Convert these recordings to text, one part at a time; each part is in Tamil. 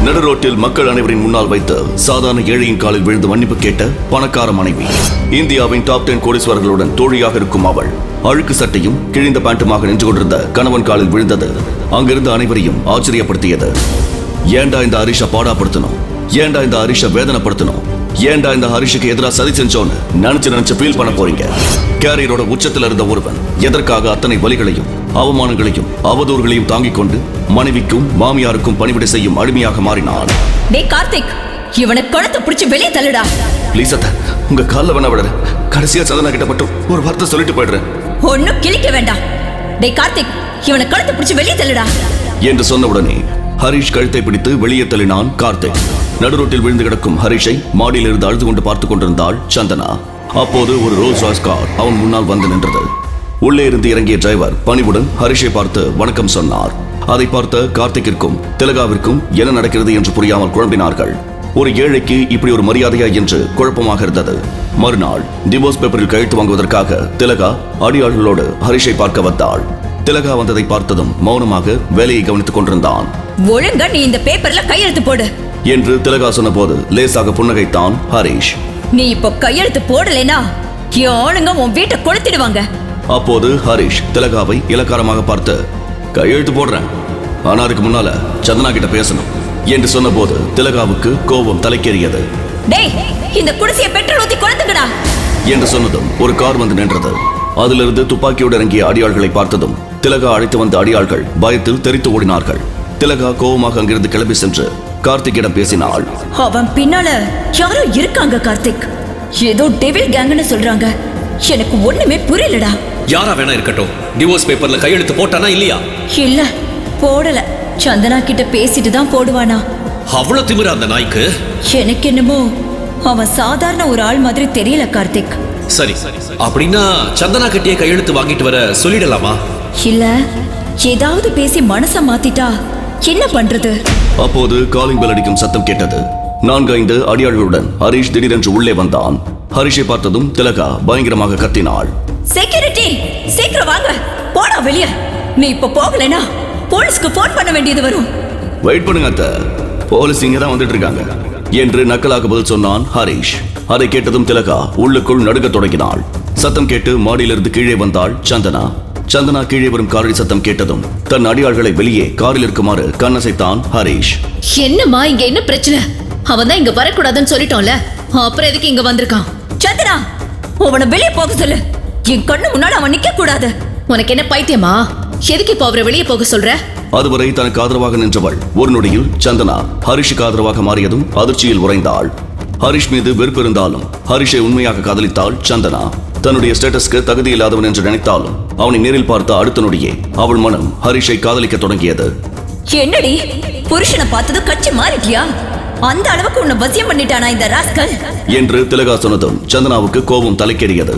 நடுரோட்டில் மக்கள் அனைவரின் முன்னால் வைத்து சாதாரண ஏழையின் காலில் விழுந்து மன்னிப்பு கேட்ட பணக்கார மனைவி. இந்தியாவின் டாப் 10 கோடீஸ்வரர்களுடன் தோழியாக இருக்கும் அவள் அழுக்கு சட்டையும் கிழிந்த பேண்ட்டுமாக நின்று கொண்டிருந்த கணவன் காலில் விழுந்தது அங்கிருந்த அனைவரையும் ஆச்சரியப்படுத்தியது. ஏண்டா இந்த ஹரிஷை பாடாப்படுத்தணும், ஏண்டா இந்த ஹரிஷை வேதனைப்படுத்தணும், ஏண்டா இந்த ஹரிஷுக்கு எதிராக சதி செஞ்சோன்னு நினைச்சு ஃபீல் பண்ண போறீங்க. கேரியரோட உச்சத்தில் இருந்த ஒருவன் எதற்காக அத்தனை வலிகளையும் அவமானங்களையும் அவதூறுகளையும் தாங்கிக் கொண்டு மனைவிக்கும் மாமியாருக்கும் பணிவிடை செய்யும் அடிமையாக மாறினான். டேய் கார்த்திக், இவனை கழுத்தை பிடிச்சு வெளியே தள்ளுடா. ப்ளீஸ் அத்தை, உங்க காலில் வேணா விடுற. கடைசியா சதனா கிட்ட மட்டும் ஒரு வார்த்தை சொல்லிட்டு போயிடுறேன். ஒன்னும் கிழிக்க வேண்டாம். டேய் கார்த்திக், இவனை கழுத்தை பிடிச்சு வெளியே தள்ளுடா என்று சொன்னவுடனே ஹரிஷ் கழுத்தை பிடித்து வெளியே தள்ளினான் கார்த்திக். நடுரோட்டில் விழுந்து கிடக்கும் ஹரிஷை மாடியில் இருந்து அழுது கொண்டு பார்த்து கொண்டிருந்தாள் சந்தனா. அப்போது ஒரு ரோல்ஸ் ராய்ஸ் கார் அவன் முன்னால் வந்து நின்றது. உள்ளே இருந்து இறங்கிய டிரைவர் பணிவுடன் ஹரிஷை பார்த்து வணக்கம் சொன்னார். அதை பார்த்த கார்த்திக்கிற்கும் திலகாவிற்கும் என்ன நடக்கிறது என்று புரியாமல் குழம்பினார்கள். ஒரு ஏழைக்கு இப்படி ஒரு மரியாதையா என்று குழப்பமாக இருந்தது. மறுநாள் டிவோர்ஸ் பேப்பரில் கையெழுத்து வாங்குவதற்காக திலகா அடியாளர்களோடு ஹரிஷை பார்க்க வந்தாள். திலகா வந்ததை பார்த்ததும் மௌனமாக வேலையை கவனித்துக் கொண்டிருந்தான். ஒழுங்கா நீ இந்த பேப்பர்ல கையெழுத்து போடு என்று திலகா சொன்னபோது லேசாக புன்னகைத்தான் ஹரிஷ். நீ இப்போ கையெழுத்து போடலைனா ஆளுங்க உன் வீட்டை கொளுத்திடுவாங்க. அப்போது ஹரிஷ் திலகாவை இலக்காரமாக பார்த்து கையெழுத்து போடுறேன், ஆனா அதுக்கு முன்னால சந்தனா கிட்ட பேசணும் என்று சொன்னபோது திலகாவுக்கு கோபம் தலைக்கேறியது. டேய், இந்த குடிசையை பெட்ரோல் ஊத்தி கொளுத்துங்கடா என்று சொன்னதும் ஒரு கார் வந்து நின்றது. அதிலிருந்து துப்பாக்கியோடு இறங்கிய அடியாள்களை பார்த்ததும் திலகா அழைத்து வந்த அடியாள்கள் பயத்தில் தெரித்து ஓடினார்கள். திலகா கோபமாக அங்கிருந்து கிளம்பி சென்று கார்த்திக்கிடம் பேசினாள். அவன் பின்னால யாரோ இருக்காங்க கார்த்திக், ஏதோ டெவில் கேங்னு சொல்றாங்க. எனக்கு ஒண்ணுமே புரியலடா. யாரா வேணா இருக்கட்டும், டிவோர்ஸ் பேப்பர்ல கையெழுத்து போட்டானா இல்லையா? இல்ல, போடல. சந்தனா கிட்ட பேசிட்டு தான் போடுவானா? அவ்வளவு திமிரா அந்த நாய்க்கு? எனக்கு என்னமோ அவன் சாதாரண ஒரு ஆள் மாதிரி தெரியல கார்த்திக். சரி, அப்படின்னா சந்தனா கிட்டே கையெழுத்து வாங்கிட்டு வர சொல்லிடலாமா? இல்ல, ஏதாவது பேசி மனச மாத்திட்டா என்ன பண்றது? அப்போது காலிங் பெல் அடிக்கும் சத்தம் கேட்டது. 4-5 அடியாள்களுடன் ஹரிஷ் திடீரென்று உள்ளே வந்தான். ஹரிஷை பார்த்ததும் திலகா பயங்கரமாக கத்தினாள். செக்யூரிட்டி, சீக்கிரம் வாங்க, போடா வெளியே. நீ இப்ப போகலைனா போலீஸ்க்கு போன் பண்ண வேண்டியது வரும். வெயிட் பண்ணுங்க அத்தை, போலீஸ் இங்க தான் வந்துட்டு இருக்காங்க என்று நக்கலாக பதில் சொன்னான் ஹரிஷ். அதை கேட்டதும் திலகா உள்ளுக்குள் நடுக்க தொடங்கினாள். சத்தம் கேட்டு மாடியிலிருந்து கீழே வந்தாள் சந்தனா. சந்தனா கீழே வரும் காரில் சத்தம் கேட்டதும் தன் அடியாள்களை வெளியே காரில் இருக்குமாறு கண்ணசைத்தான் ஹரிஷ். என்னம்மா, இங்க என்ன பிரச்சனை? அவன் தான் இங்க வரக்கூடாதுன்னு சொல்லிட்டோம்ல, அப்புறம் எதுக்கு இங்க வந்திருக்கான்? சந்தனா, அவனை வெளியே போக சொல்லு. என் கண்ணு முன்னாடி அவன் நிக்க கூடாது. உனக்கு என்ன பைத்தியமா? எதுக்கு இப்ப அவரை வெளியே போக சொல்ற? அதுவரை தனக்கு ஆதரவாக நின்றவள் ஒரு நொடியில் சந்தனா ஹரிஷுக்கு ஆதரவாக மாறியதும் அதிர்ச்சியில் உறைந்தாள். ஹரிஷ் மீது வெறுப்பு இருந்தாலும் ஹரிஷை உண்மையாக காதலித்தாள் சந்தனா. தன்னுடைய ஸ்டேட்டஸ்க்கு தகுதி இல்லாதவன் என்று நினைத்தாலும் அவனை நேரில் பார்த்த அடுத்த நொடியே அவள் மனம் ஹரிஷை காதலிக்க தொடங்கியது. என்னடி, புருஷனை பார்த்தது கட்சி மாறிட்டியா? அந்த அளவுக்கு உன்னை வசியம் பண்ணிட்டானா இந்த ராஸ்கல் என்று திலகா சொன்னதும் சந்தனாவுக்கு கோபம் தலைக்கேறியது.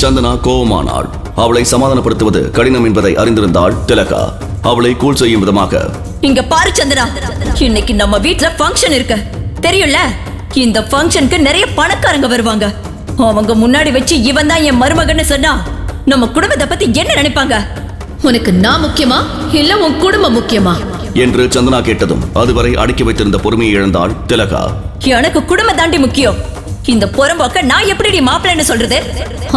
சந்தனா கோபமானாள். அவளை சமாதானப்படுத்துவது கடினம் என்பதை அறிந்திருந்தாள் திலகா. அவளை கூல் செய்யும் விதமாக, இங்க பாரு சந்தனா, இன்னைக்கு நம்ம வீட்ல ஃபங்க்ஷன் இருக்கு தெரியும்ல. இந்த ஃபங்க்ஷனுக்கு நிறைய பணக்காரங்க வருவாங்க. அவங்க முன்னாடி வச்சு இவன் தான் என் மருமகன்னு சொன்னா நம்ம குடும்பத்தை பத்தி என்ன நினைப்பாங்க? உனக்கு நான் முக்கியமா இல்ல உன் குடும்பம் முக்கியமா என்று சந்தனா கேட்டதும் அதுவரை அடக்கி வைத்திருந்த பொறுமையை இழந்தாள் திலகா. எனக்கு குடும்பம் தாண்டி முக்கியம். இந்த புறம்போக்க நான் எப்படி மாப்பிள்ளைன்னு சொல்றது?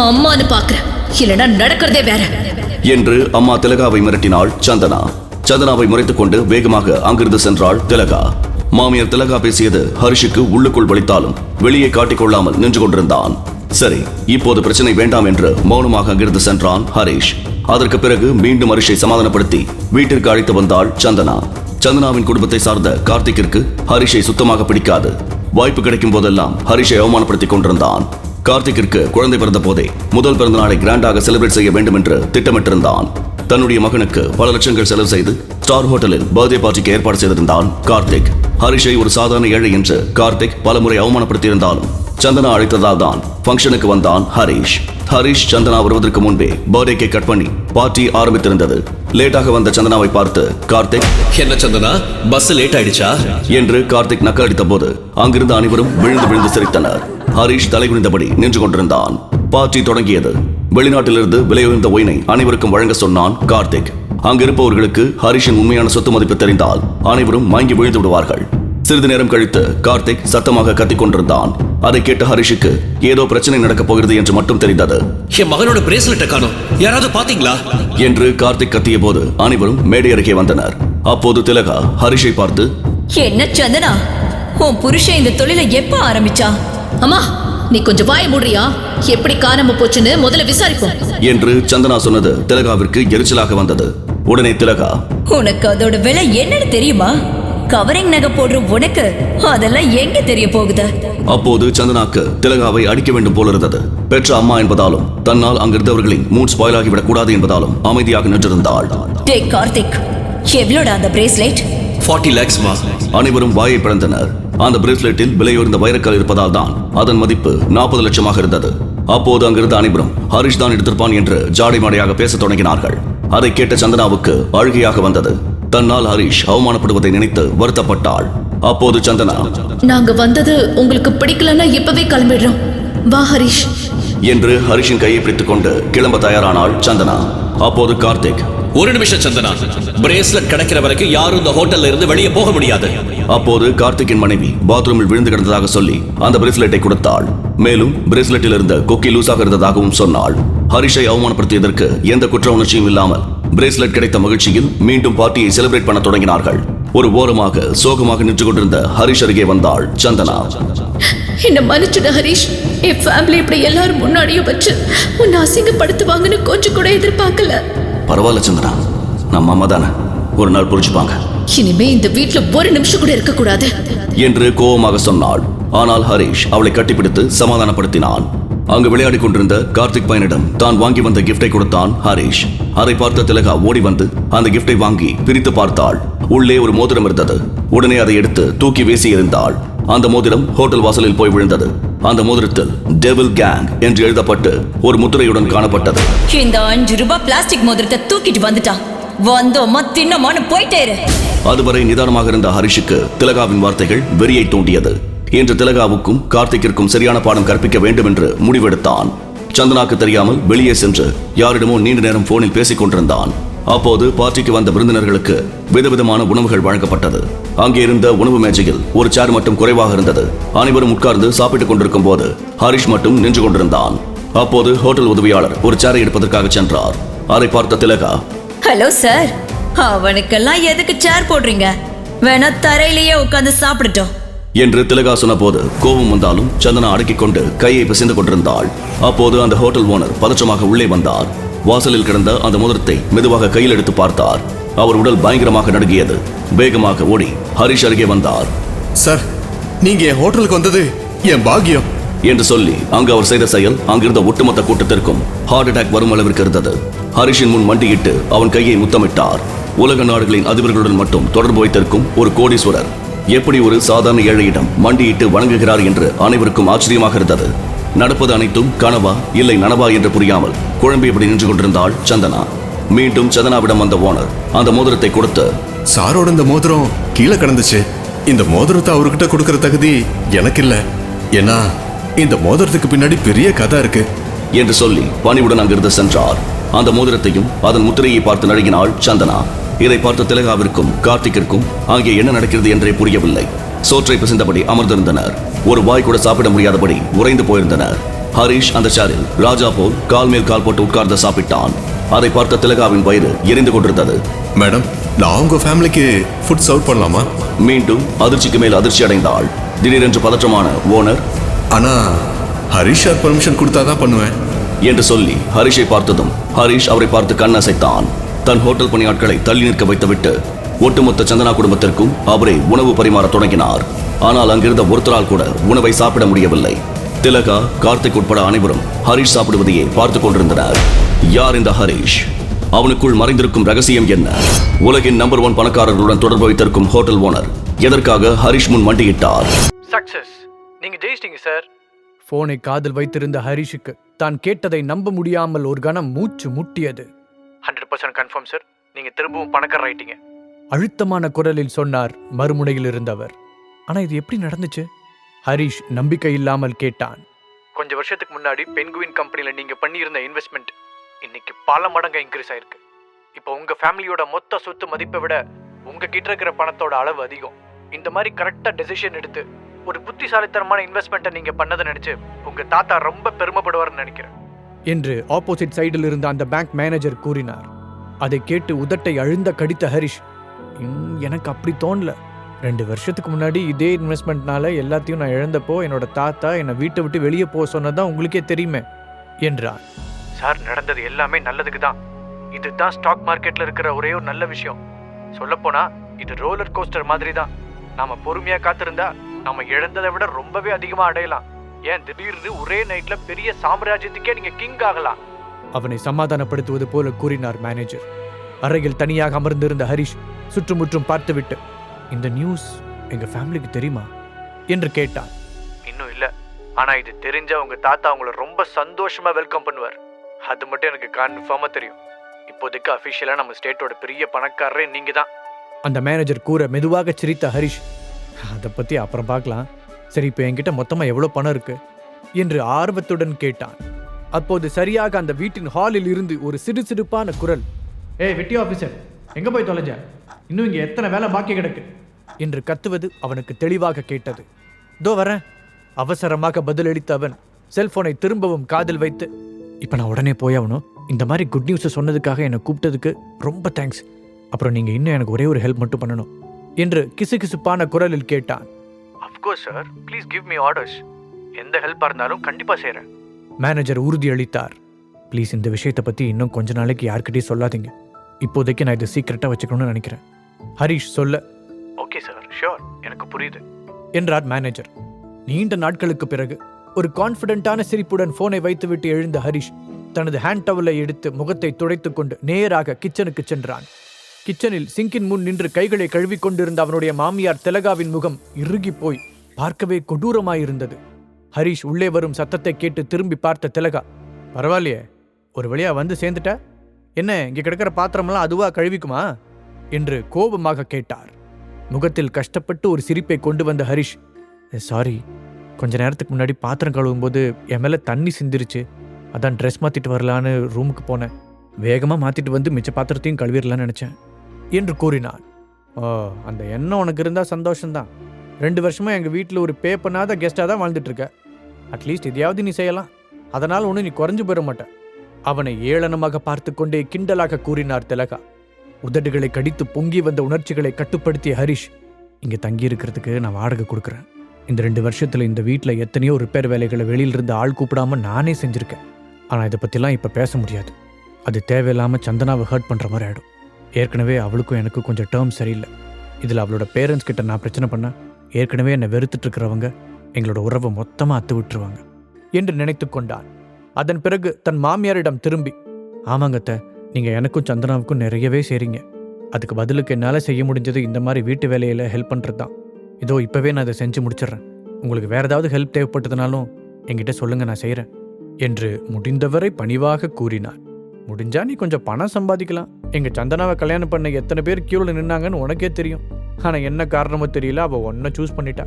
அம்மான்னு பாக்குறேன், இல்லனா நடக்கிறதே வேற என்று அம்மா திலகாவை மிரட்டினாள் சந்தனா. சந்தனாவை முறைத்துக் கொண்டு வேகமாக அங்கிருந்து சென்றாள் திலகா. மாமியார் திலகா பேசியது ஹரிஷுக்கு உள்ளுக்குள் வலித்தாலும் வெளியே காட்டிக்கொள்ளாமல் நின்று கொண்டிருந்தான். சரி, இப்போது பிரச்சனை வேண்டாம் என்று மௌனமாக அங்கிருந்து சென்றான் ஹரிஷ். அதற்கு பிறகு மீண்டும் ஹரிஷை சமாதானப்படுத்தி வீட்டிற்கு அழைத்து வந்தாள் சந்தனா. சந்தனாவின் குடும்பத்தை சார்ந்த கார்த்திக்கிற்கு ஹரிஷை சுத்தமாக பிடிக்காது. வாய்ப்பு கிடைக்கும் போதெல்லாம் ஹரிஷை அவமானப்படுத்திக் கொண்டிருந்தான். கார்த்திக்கிற்கு குழந்தை பிறந்த போதே முதல் பிறந்த நாளை கிராண்டாக செலிப்ரேட் செய்ய வேண்டும் என்று திட்டமிட்டிருந்தான். தன்னுடைய மகனுக்கு பல லட்சங்கள் செலவு செய்து ஸ்டார் ஹோட்டலில் பர்த்டே பார்ட்டிக்கு ஏற்பாடு செய்திருந்தான் கார்த்திக். ஹரிஷை ஒரு சாதாரண ஏழை என்று கார்த்திக் பலமுறை அவமானப்படுத்தியிருந்தாலும் சந்தனா அழைத்ததால் தான் ஃபங்க்ஷனுக்கு வந்தான் ஹரிஷ். ஹரிஷ் சந்தனா வருவதற்கு முன்பே பர்த்டே கேக் கட் பண்ணி பார்ட்டி ஆரம்பித்திருந்தது. லேட்டாக வந்த சந்தனாவை பார்த்து கார்த்திக், என்ன சந்தனா, பஸ் லேட் ஆயிடுச்சா என்று கார்த்திக் நக்கடித்த போது அங்கிருந்த அனைவரும் விழுந்து விழுந்து சிரித்தனர். ஹரிஷ் தலைகுனிந்தபடி நின்று கொண்டிருந்தான். பார்ட்டி தொடங்கியது. வெளிநாட்டிலிருந்து விலையுயர்ந்த ஒயினை அனைவருக்கும் வழங்க சொன்னான் கார்த்திக். அங்கிருப்பவர்களுக்கு ஹரிஷின் உண்மையான சொத்து மதிப்பு தெரிந்தால் அனைவரும் மயங்கி விழுந்து விடுவார்கள். சிறிது நேரம் கழித்து கார்த்திக் சத்தமாக கத்திக் கொண்டிருந்தான். அதை கேட்ட ஹரிஷுக்கு ஏதோ பிரச்சனை நடக்கப் போகிறது என்று மட்டும் தெரிந்தது. என் மகனோட பிரேஸ்லெட்டை காணோம், யாராவது பாத்தீங்களா என்று கார்த்திக் கத்திய போது அனைவரும் மேடை அருகே வந்தனர். அப்போது திலகா ஹரிஷை பார்த்து, என்ன சந்தனா, உன் புருஷன் இந்த தொழிலை எப்ப ஆரம்பிச்சா? அம்மா நீ கொஞ்சம் வாய மூடுறியா? எப்படி காணாம போச்சுன்னு முதல்ல விசாரிப்போம் என்று சந்தனா சொன்னது திலகாவிற்கு எரிச்சலாக வந்தது. உடனே திலகா, உனக்கு அதோட விலை என்னன்னு தெரியுமா? கவரிங் நகை போடுற உனக்கு அதெல்லாம் எங்க தெரிய போகுது? அப்போது சந்தனாக்கு திலகாவை அடிக்க வேண்டும் போல இருந்தது. பெற்ற அம்மா என்பதாலும் தன்னால் அங்கிருந்தவர்களின் மூட் ஸ்பாயில் ஆகிவிடக் கூடாது என்பதாலும் அமைதியாக நின்றிருந்தாள். டே கார்த்திக், எவ்வளோடா அந்த பிரேஸ்லெட்? 40 lakhs மா. அனைவரும் வாயை பிளந்தனர். அந்த பிரேஸ்லெட்டில் விலையுயர்ந்த வைரக்கல் இருப்பதால் தான் அதன் மதிப்பு 40 லட்சமாக இருந்தது. அப்போது அங்கிருந்த அனைவரும் ஹரிஷ் தான் எடுத்திருப்பான் என்று ஜாடை மாடையாக பேசத் தொடங்கினார்கள். அதை கேட்ட சந்தனாவுக்கு அழுகையாக வந்தது. தன்னால் ஹரிஷ் அவமானப்படுவதை நினைத்து வருத்தப்பட்டாள். அப்போது சந்தனா, நாங்க வந்தது உங்களுக்கு பிடிக்கலன்னா இப்பவே கிளம்பிடுறோம், வா ஹரிஷ் என்று ஹரிஷின் கையை பிடித்துக் கொண்டு கிளம்ப தயாரானாள் சந்தனா. அப்போது கார்த்திக், ஒரு நிமிஷம் சந்தனா, பிரேஸ்லெட் கிடைக்கிற வரைக்கும் யாரும் இந்த ஹோட்டல்ல இருந்து வெளியே போக முடியாது. அப்போது கார்த்திக்கின் மனைவி பாத்ரூமில் விழுந்து கிடந்ததாக சொல்லி அந்த பிரேஸ்லெட்டை கொடுத்தாள். மேலும் பிரேஸ்லெட்டில் இருந்த கொக்கி லூசாக இருந்ததாகவும் சொன்னாள். ஹரிஷை அவமானப்படுத்தியதற்கு எந்த குற்ற உணர்ச்சியும் இல்லாமல் பிரேஸ்லெட் கிடைத்த மகிழ்ச்சியில் மீண்டும் பார்ட்டியை செலிப்ரேட் பண்ண தொடங்கினார்கள். ஒரு ஓரமாக சோகமாக நின்று கொண்டிருந்த ஹரிஷ் அருகே வந்தாள் சந்தனா. என்ன மன்னிச்சுட ஹரிஷ், என் ஃபேமிலி இப்படி எல்லாரும் முன்னாடியும் வச்சு உன்னை அசிங்கப்படுத்துவாங்கன்னு கொஞ்சம் கூட எதிர்பார்க்கல. பரவாயில்ல சந்தனா, நம்ம அம்மா தானே, ஒரு நாள் புரிஞ்சுப்பாங்க. இனிமே இந்த வீட்டுல ஒரு நிமிஷம் கூட இருக்க கூடாது என்று கோபமாக சொன்னாள். ஆனால் ஹரிஷ் அவளை கட்டிப்பிடித்து சமாதானப்படுத்தினான். அங்கு விளையாடிக் கொண்டிருந்த கார்த்திக் பையனிடம் தான் வாங்கி வந்த கிஃப்டை கொடுத்தான் ஹரிஷ். அதை பார்த்த திலகா ஓடி வந்து அந்த கிஃப்டை வாங்கி பிரித்து பார்த்தாள். உள்ளே ஒரு மோதிரம் இருந்தது. உடனே அதை எடுத்து தூக்கி வீசி எறிந்தாள். அந்த மோதிரம் ஹோட்டல் வாசலில் போய் விழுந்தது. அந்த மோதிரத்தில் டெவில் கேங் என்று எழுதப்பட்டு ஒரு முத்திரையுடன் காணப்பட்டது. இந்த 5 ரூபாய் பிளாஸ்டிக் மோதிரத்தை தூக்கிட்டு வந்துட்டான். வந்தோமா தின்னமான்னு போயிட்டே இரு. அதுவரை நிதானமாக இருந்த ஹரிஷுக்கு திலகாவின் வார்த்தைகள் வெறியை தூண்டியது. இன்று திலகாவுக்கும் கார்த்திக்கிற்கும் சரியான பாடம் கற்பிக்க வேண்டும் என்று முடிவெடுத்தான். சந்தனாக்கு தெரியாமல் வெளியே சென்று யாரிடமோ நீண்ட நேரம் போனில் பேசிக் கொண்டிருந்தான். அப்போது பார்ட்டிக்கு வந்த விருந்தினர்களுக்கு விதவிதமான உணவுகள் வழங்கப்பட்டது. அங்கே இருந்த உணவு மேஜையில் ஒரு சேர் மட்டும் குறைவாக இருந்தது. அனைவரும் உட்கார்ந்து சாப்பிட்டுக் கொண்டிருக்கும் போது ஹரிஷ் மட்டும் நின்று கொண்டிருந்தான். அப்போது ஹோட்டல் உதவியாளர் ஒரு சேரை எடுப்பதற்காக சென்றார். அதை பார்த்த திலகா, ஹலோ சார், அவனுக்கெல்லாம் எதுக்கு சேர் போடுறீங்க? வேணா தரையிலேயே உட்கார்ந்து சாப்பிடட்டும் என்று திலகா சொன்ன போது கோபம் வந்தாலும் சந்தனா அடக்கிக் கொண்டு கையை பிசைந்து கொண்டிருந்தாள். அப்போது அந்த ஹோட்டல் ஓனர் பதற்றமாக உள்ளே வந்தார். வாசலில் கிடந்த அந்த மோதிரத்தை மெதுவாக கையில் எடுத்து பார்த்தார். அவர் உடல் பயங்கரமாக நடுங்கியது. வேகமாக ஓடி ஹரிஷ் அருகே வந்தார். சார், நீங்க என் ஹோட்டலுக்கு வந்தது என் பாக்கியம் என்று சொல்லி அங்கு அவர் செய்த செயல் அங்கிருந்த ஒட்டுமொத்த கூட்டத்திற்கும் ஹார்ட் அட்டாக் வரும் அளவிற்கு இருந்தது. ஹரிஷின் முன் மண்டியிட்டு அவன் கையை முத்தமிட்டார். உலக நாடுகளின் அதிபர்களுடன் மட்டும் தொடர்பு வைத்திருக்கும் ஒரு கோடீஸ்வரர் எப்படி ஒரு சாதாரண ஏழையிடம் மண்டியிட்டு வணங்குகிறார் என்று அனைவருக்கும் ஆச்சரியமாக இருந்தது. நடப்பது அனைத்தும் கனவா இல்லை நனவா என்று புரியாமல் குழம்பியபடி நின்று கொண்டிருந்தாள் சந்தனா. மீண்டும் சந்தனாவிடம் வந்த ஓனர் அந்த மோதிரத்தை கொடுத்து, சாரோட இந்த மோதிரம் கீழே கிடந்துச்சு. இந்த மோதிரத்தை அவர்கிட்ட கொடுக்கற தகுதி எனக்கு இல்ல. ஏன்னா இந்த மோதிரத்துக்கு பின்னாடி பெரிய கதை இருக்கு என்று சொல்லி பணிவுடன் அங்கிருந்து சென்றார். அந்த மோதிரத்தையும் அதன் முத்திரையை பார்த்து நடுங்கினாள் சந்தனா. இதை பார்த்த திலகாவிற்கும் கார்த்திக்கிற்கும் அங்கே என்ன நடக்கிறது என்றே புரியவில்லை. சோற்றை பிசைந்தபடி அமர்ந்திருந்தனர். ஒரு வாய் கூட சாப்பிட முடியாதபடி உறைந்து போயிருந்தனர். ஹரிஷ் அந்த சேரில் ராஜா போல் கால் மேல் கால் போட்டு உட்கார்ந்து சாப்பிட்டான். அதை பார்த்த திலகாவின் வயிறு எரிந்து கொண்டிருந்தது. மேடம், நான் உங்க ஃபேமிலிக்கு ஃபுட் சர்வ் பண்ணலாமா? மீண்டும் அதிர்ச்சிக்கு மேல் அதிர்ச்சி அடைந்தாள். திடீரென்று பதற்றமான ஓனர், ஆனா ஹரிஷ் சார் பெர்மிஷன் கொடுத்தாதான் பண்ணுவேன் என்று சொல்லி ஹரிஷை பார்த்ததும் ஹரிஷ் அவரை பார்த்து கண் அசைத்தான். தன் ஹோட்டல் பணியாட்களை தள்ளி நிற்க வைத்துவிட்டு ஒட்டுமொத்த சந்தனா குடும்பத்திற்கும் அவரே உணவு பரிமாற தொடங்கினார். ஆனால் அங்கிருந்த ஒருத்தரால் கூட உணவை சாப்பிட முடியவில்லை. திலகா, கார்த்திக் உட்பட அனைவரும் ஹரிஷ் சாப்பிடுவதையே பார்த்துக் கொண்டிருந்தனர். யார் இந்த ஹரிஷ்? அவனுக்குள் மறைந்திருக்கும் ரகசியம் என்ன? உலகின் நம்பர் 1 பணக்காரர்களுடன் தொடர்பு வைத்திருக்கும் ஹோட்டல் ஓனர் எதற்காக ஹரிஷ் முன் மண்டியிட்டார்? சக்சஸ், நீங்க ஜெயிச்சிட்டீங்க சார். போனை காதில் வைத்திருந்த ஹரிஷுக்கு தான் கேட்டதை நம்ப முடியாமல் ஒரு கணம் மூச்சு முட்டியது. 100% கன்ஃபார்ம் சார், நீங்க திரும்பவும் பணக்காரர் ஆயிட்டீங்க. அழுத்தமான குரலில் சொன்னார் மறுமுனையில் இருந்தவர். ஆனா இது எப்படி நடந்துச்சு? ஹரிஷ் நம்பிக்கை இல்லாமல் கேட்டான். கொஞ்சம் வருஷத்துக்கு முன்னாடி பென்குயின் கம்பெனில நீங்க பண்ணியிருந்த இன்வெஸ்ட்மெண்ட் இன்னைக்கு பல மடங்கு இன்க்ரீஸ் ஆயிருக்கு. இப்போ உங்க ஃபேமிலியோட மொத்த சொத்து மதிப்பை விட உங்க கிட்ட இருக்கிற பணத்தோட அளவு அதிகம். இந்த மாதிரி கரெக்டா டெசிஷன் எடுத்து ஒரு புத்திசாலித்தனமான இன்வெஸ்ட்மெண்ட்டை நீங்க பண்ணதை நினைச்சு உங்க தாத்தா ரொம்ப பெருமைப்படுவார்னு நினைக்கிறேன் என்று ஆப்போசிட் சைடில் இருந்த அந்த பேங்க் மேனேஜர் கூறினார். அதை கேட்டு உதட்டை அழுந்த கடித்த ஹரிஷ், எனக்கு அப்படி தோணல. 2 வருஷத்துக்கு முன்னாடி இதே இன்வெஸ்ட்மெண்ட்னால எல்லாத்தையும் நான் இழந்தப்போ என்னோட தாத்தா என்னை வீட்டை விட்டு வெளியே போக சொன்னதான் உங்களுக்கே தெரியுமே என்றார். சார், நடந்தது எல்லாமே நல்லதுக்கு தான். இதுதான் ஸ்டாக் மார்க்கெட்ல இருக்கிற ஒரே ஒரு நல்ல விஷயம். சொல்லப்போனா இது ரோலர் கோஸ்டர் மாதிரி தான். நாம பொறுமையா காத்திருந்தா நாம இழந்ததை விட ரொம்பவே அதிகமா அடையலாம். ஏன் திடீர்னு ஒரே நைட்ல பெரிய சாம்ராஜ்யத்துக்கே நீங்க கிங் ஆகலாம். அவனை சமாதானப்படுத்துவது போல கூறினார் மேனேஜர். அறையில் தனியாக அமர்ந்திருந்த ஹரிஷ் சுற்றுமுற்றும் பார்த்துவிட்டு, இந்த நியூஸ் எங்க ஃபேமிலிக்கு தெரியுமா என்று கேட்டார். இன்னும் இல்ல, ஆனா இது தெரிஞ்ச உங்க தாத்தா உங்களை ரொம்ப சந்தோஷமா வெல்கம் பண்ணுவார். அது மட்டும் எனக்கு கன்ஃபார்மா தெரியும். இப்போதைக்கு அபிஷியலா நம்ம ஸ்டேட்டோட பெரிய பணக்காரரே நீங்க தான். அந்த மேனேஜர் கூற மெதுவாக சிரித்த ஹரிஷ், அதை பத்தி அப்புறம் பார்க்கலாம். சரி, இப்போ என்கிட்ட மொத்தமா எவ்வளவு பணம் இருக்கு என்று ஆர்வத்துடன் கேட்டான். அப்போது சரியாக அந்த வீட்டின் ஹாலில் இருந்து ஒரு சிடுசிடுப்பான குரல், வெட்டி ஆபீசர், எங்க போய் தொலைஞ்ச? இன்னும் இங்க எத்தனை வேலை பாக்கி கிடக்கு என்று கத்துவது அவனுக்கு தெளிவாக கேட்டது. தோ வரேன். அவசரமாக பதிலளித்த அவன் செல்போனை திரும்பவும் காதில் வைத்து, இப்ப நான் உடனே போயாகணும். இந்த மாதிரி குட் நியூஸ் சொன்னதுக்காக என்னை கூப்பிட்டதுக்கு ரொம்ப தேங்க்ஸ். அப்புறம் நீங்க இன்னும் எனக்கு ஒரே ஒரு ஹெல்ப் மட்டும் பண்ணணும் என்று கிசுகிசுப்பான குரலில் கேட்டான். Of course sir, please give me orders. எந்த ஹெல்ப்பா இருந்தாலும் கண்டிப்பா செய்றேன். மேனேஜர் உறுதியளித்தார். ப்ளீஸ் இந்த விஷயத்தை பத்தி இன்னும் கொஞ்ச நாளைக்கு யார்கிட்டயும் சொல்லாதீங்க. இப்போதைக்கு நான் இதை சீக்கிரட்டா வச்சுக்கணும்னு நினைக்கிறேன். ஹரிஷ் சொல்ல, ஓகே சார், ஷியோர், எனக்கு புரியுது என்றார் மேனேஜர். நீண்ட நாட்களுக்கு பிறகு ஒரு கான்பிடென்டான சிரிப்புடன் போனை வைத்துவிட்டு எழுந்த ஹரிஷ் தனது ஹேண்ட் டவலை எடுத்து முகத்தை துடைத்துக் கொண்டு நேராக கிச்சனுக்கு சென்றான். கிச்சனில் சிங்கின் முன் நின்று கைகளை கழுவிக் கொண்டிருந்த அவனுடைய மாமியார் திலகாவின் முகம் இறுகி போய் பார்க்கவே கொடூரமாயிருந்தது. ஹரிஷ் உள்ளே வரும் சத்தத்தை கேட்டு திரும்பி பார்த்த திலகா, பரவாயில்லையே, ஒரு வழியா வந்து சேர்ந்துட்ட, என்ன இங்க கிடக்கிற பாத்திரமெல்லாம் அதுவா கழுவிக்குமா என்று கோபமாக கேட்டார். முகத்தில் கஷ்டப்பட்டு ஒரு சிரிப்பை கொண்டு வந்த ஹரிஷ், சாரி, கொஞ்ச நேரத்துக்கு முன்னாடி பாத்திரம் கழுவும் போது என் மேல தண்ணி சிந்திருச்சு, அதான் ட்ரெஸ் மாத்திட்டு வரலான்னு ரூமுக்கு போனேன். வேகமா மாத்திட்டு வந்து மிச்ச பாத்திரத்தையும் கழுவிடலான்னு நினைச்சேன் என்று கூறினான். ஓ, அந்த எண்ணம் உனக்கு இருந்தா சந்தோஷம்தான். 2 வருஷமா எங்க வீட்டில் ஒரு பே பண்ணாத கெஸ்டா தான் வாழ்ந்துட்டு இருக்க. அட்லீஸ்ட் இதையாவது நீ செய்யலாம். அதனால் ஒன்று நீ குறைஞ்சு போயிட மாட்ட. அவனை ஏளனமாக பார்த்து கொண்டே கிண்டலாக கூறினார் திலகா. உதடுகளை கடித்து பொங்கி வந்த உணர்ச்சிகளை கட்டுப்படுத்திய ஹரிஷ், இங்க தங்கி இருக்கிறதுக்கு நான் வாடகை கொடுக்குறேன். இந்த 2 வருஷத்துல இந்த வீட்டில் எத்தனையோ ரிப்பேர் வேலைகளை வெளியிலிருந்து ஆள் கூப்பிடாம நானே செஞ்சிருக்கேன். ஆனா இதை பத்திலாம் இப்ப பேச முடியாது. அது தேவையில்லாம சந்தனாவை ஹர்ட் பண்ற மாதிரி ஆயிடும். ஏற்கனவே அவளுக்கும் எனக்கும் கொஞ்சம் டேர்ம் சரியில்லை. இதுல அவளோட பேரண்ட்ஸ் கிட்ட நான் பிரச்சனை பண்ண ஏற்கனவே என்னை வெறுத்துட்டு இருக்கிறவங்க எங்களோட உறவை மொத்தமா அத்து விட்டுருவாங்க என்று நினைத்து கொண்டான். அதன் பிறகு தன் மாமியாரிடம் திரும்பி, ஆமாங்கத்த, நீங்க எனக்கும் சந்தனாவுக்கும் நிறையவே செய்றீங்க. அதுக்கு பதிலுக்கு என்னால் செய்ய முடிஞ்சது இந்த மாதிரி வீட்டு வேலையில ஹெல்ப் பண்றது தான். இதோ இப்பவே நான் அதை செஞ்சு முடிச்சிடுறேன். உங்களுக்கு வேற ஏதாவது ஹெல்ப் தேவைப்பட்டதுனாலும் என்கிட்ட சொல்லுங்க, நான் செய்கிறேன் என்று முடிந்தவரை பணிவாக கூறினான். முடிஞ்சா நீ கொஞ்சம் பணம் சம்பாதிக்கலாம். எங்க சந்தனாவை கல்யாணம் பண்ண எத்தனை பேர் கியூல நின்னாங்கன்னு உனக்கே தெரியும். ஆனா என்ன காரணமோ தெரியல, அவ ஒன்ன சூஸ் பண்ணிட்டா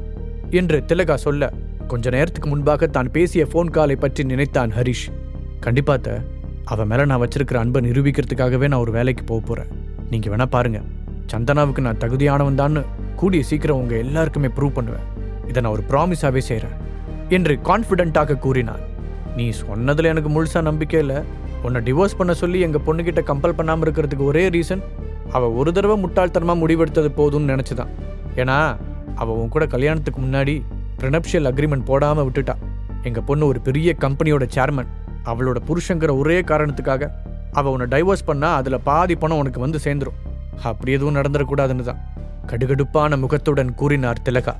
என்று திலகா சொல்ல, கொஞ்ச நேரத்துக்கு முன்பாக தான் பேசிய போன் காலை பற்றி நினைத்தான் ஹரிஷ். கண்டிப்பாத்த, அவ மேல நான் வச்சிருக்கிற அன்பை நிரூபிக்கிறதுக்காகவே நான் ஒரு வேலைக்கு போக போறேன். நீங்க வேணா பாருங்க, சந்தனாவுக்கு நான் தகுதியானவன் தான் கூடிய சீக்கிரம் உங்க எல்லாருக்குமே ப்ரூவ் பண்ணுவேன். இதை நான் ஒரு ப்ராமிஸாவே செய்கிறேன் என்று கான்ஃபிடென்ட்டாக கூறினான். நீ சொன்னதுல எனக்கு முழுசா நம்பிக்கை இல்லை. உன்னை டிவோர்ஸ் பண்ண சொல்லி எங்க பொண்ணுகிட்ட கம்பல் பண்ணாமல் இருக்கிறதுக்கு ஒரே ரீசன், அவள் ஒரு தடவை முட்டாள்தனமா முடிவெடுத்தது போதும்னு நினைச்சுதான். ஏன்னா அவள் உன் கூட கல்யாணத்துக்கு முன்னாடி ப்ரினப்ஷியல் அக்ரிமெண்ட் போடாமல் விட்டுட்டா. எங்க பொண்ணு ஒரு பெரிய கம்பெனியோட சேர்மன். அவளோட புருஷங்கிற ஒரே காரணத்துக்காக அவள் உன்னை டைவோர்ஸ் பண்ணா அதுல பாதி பணம் உனக்கு வந்து சேர்ந்துரும். அப்படி எதுவும் நடந்துடக்கூடாதுன்னு தான் கடுகடுப்பான முகத்துடன் கூறினார் திலகா.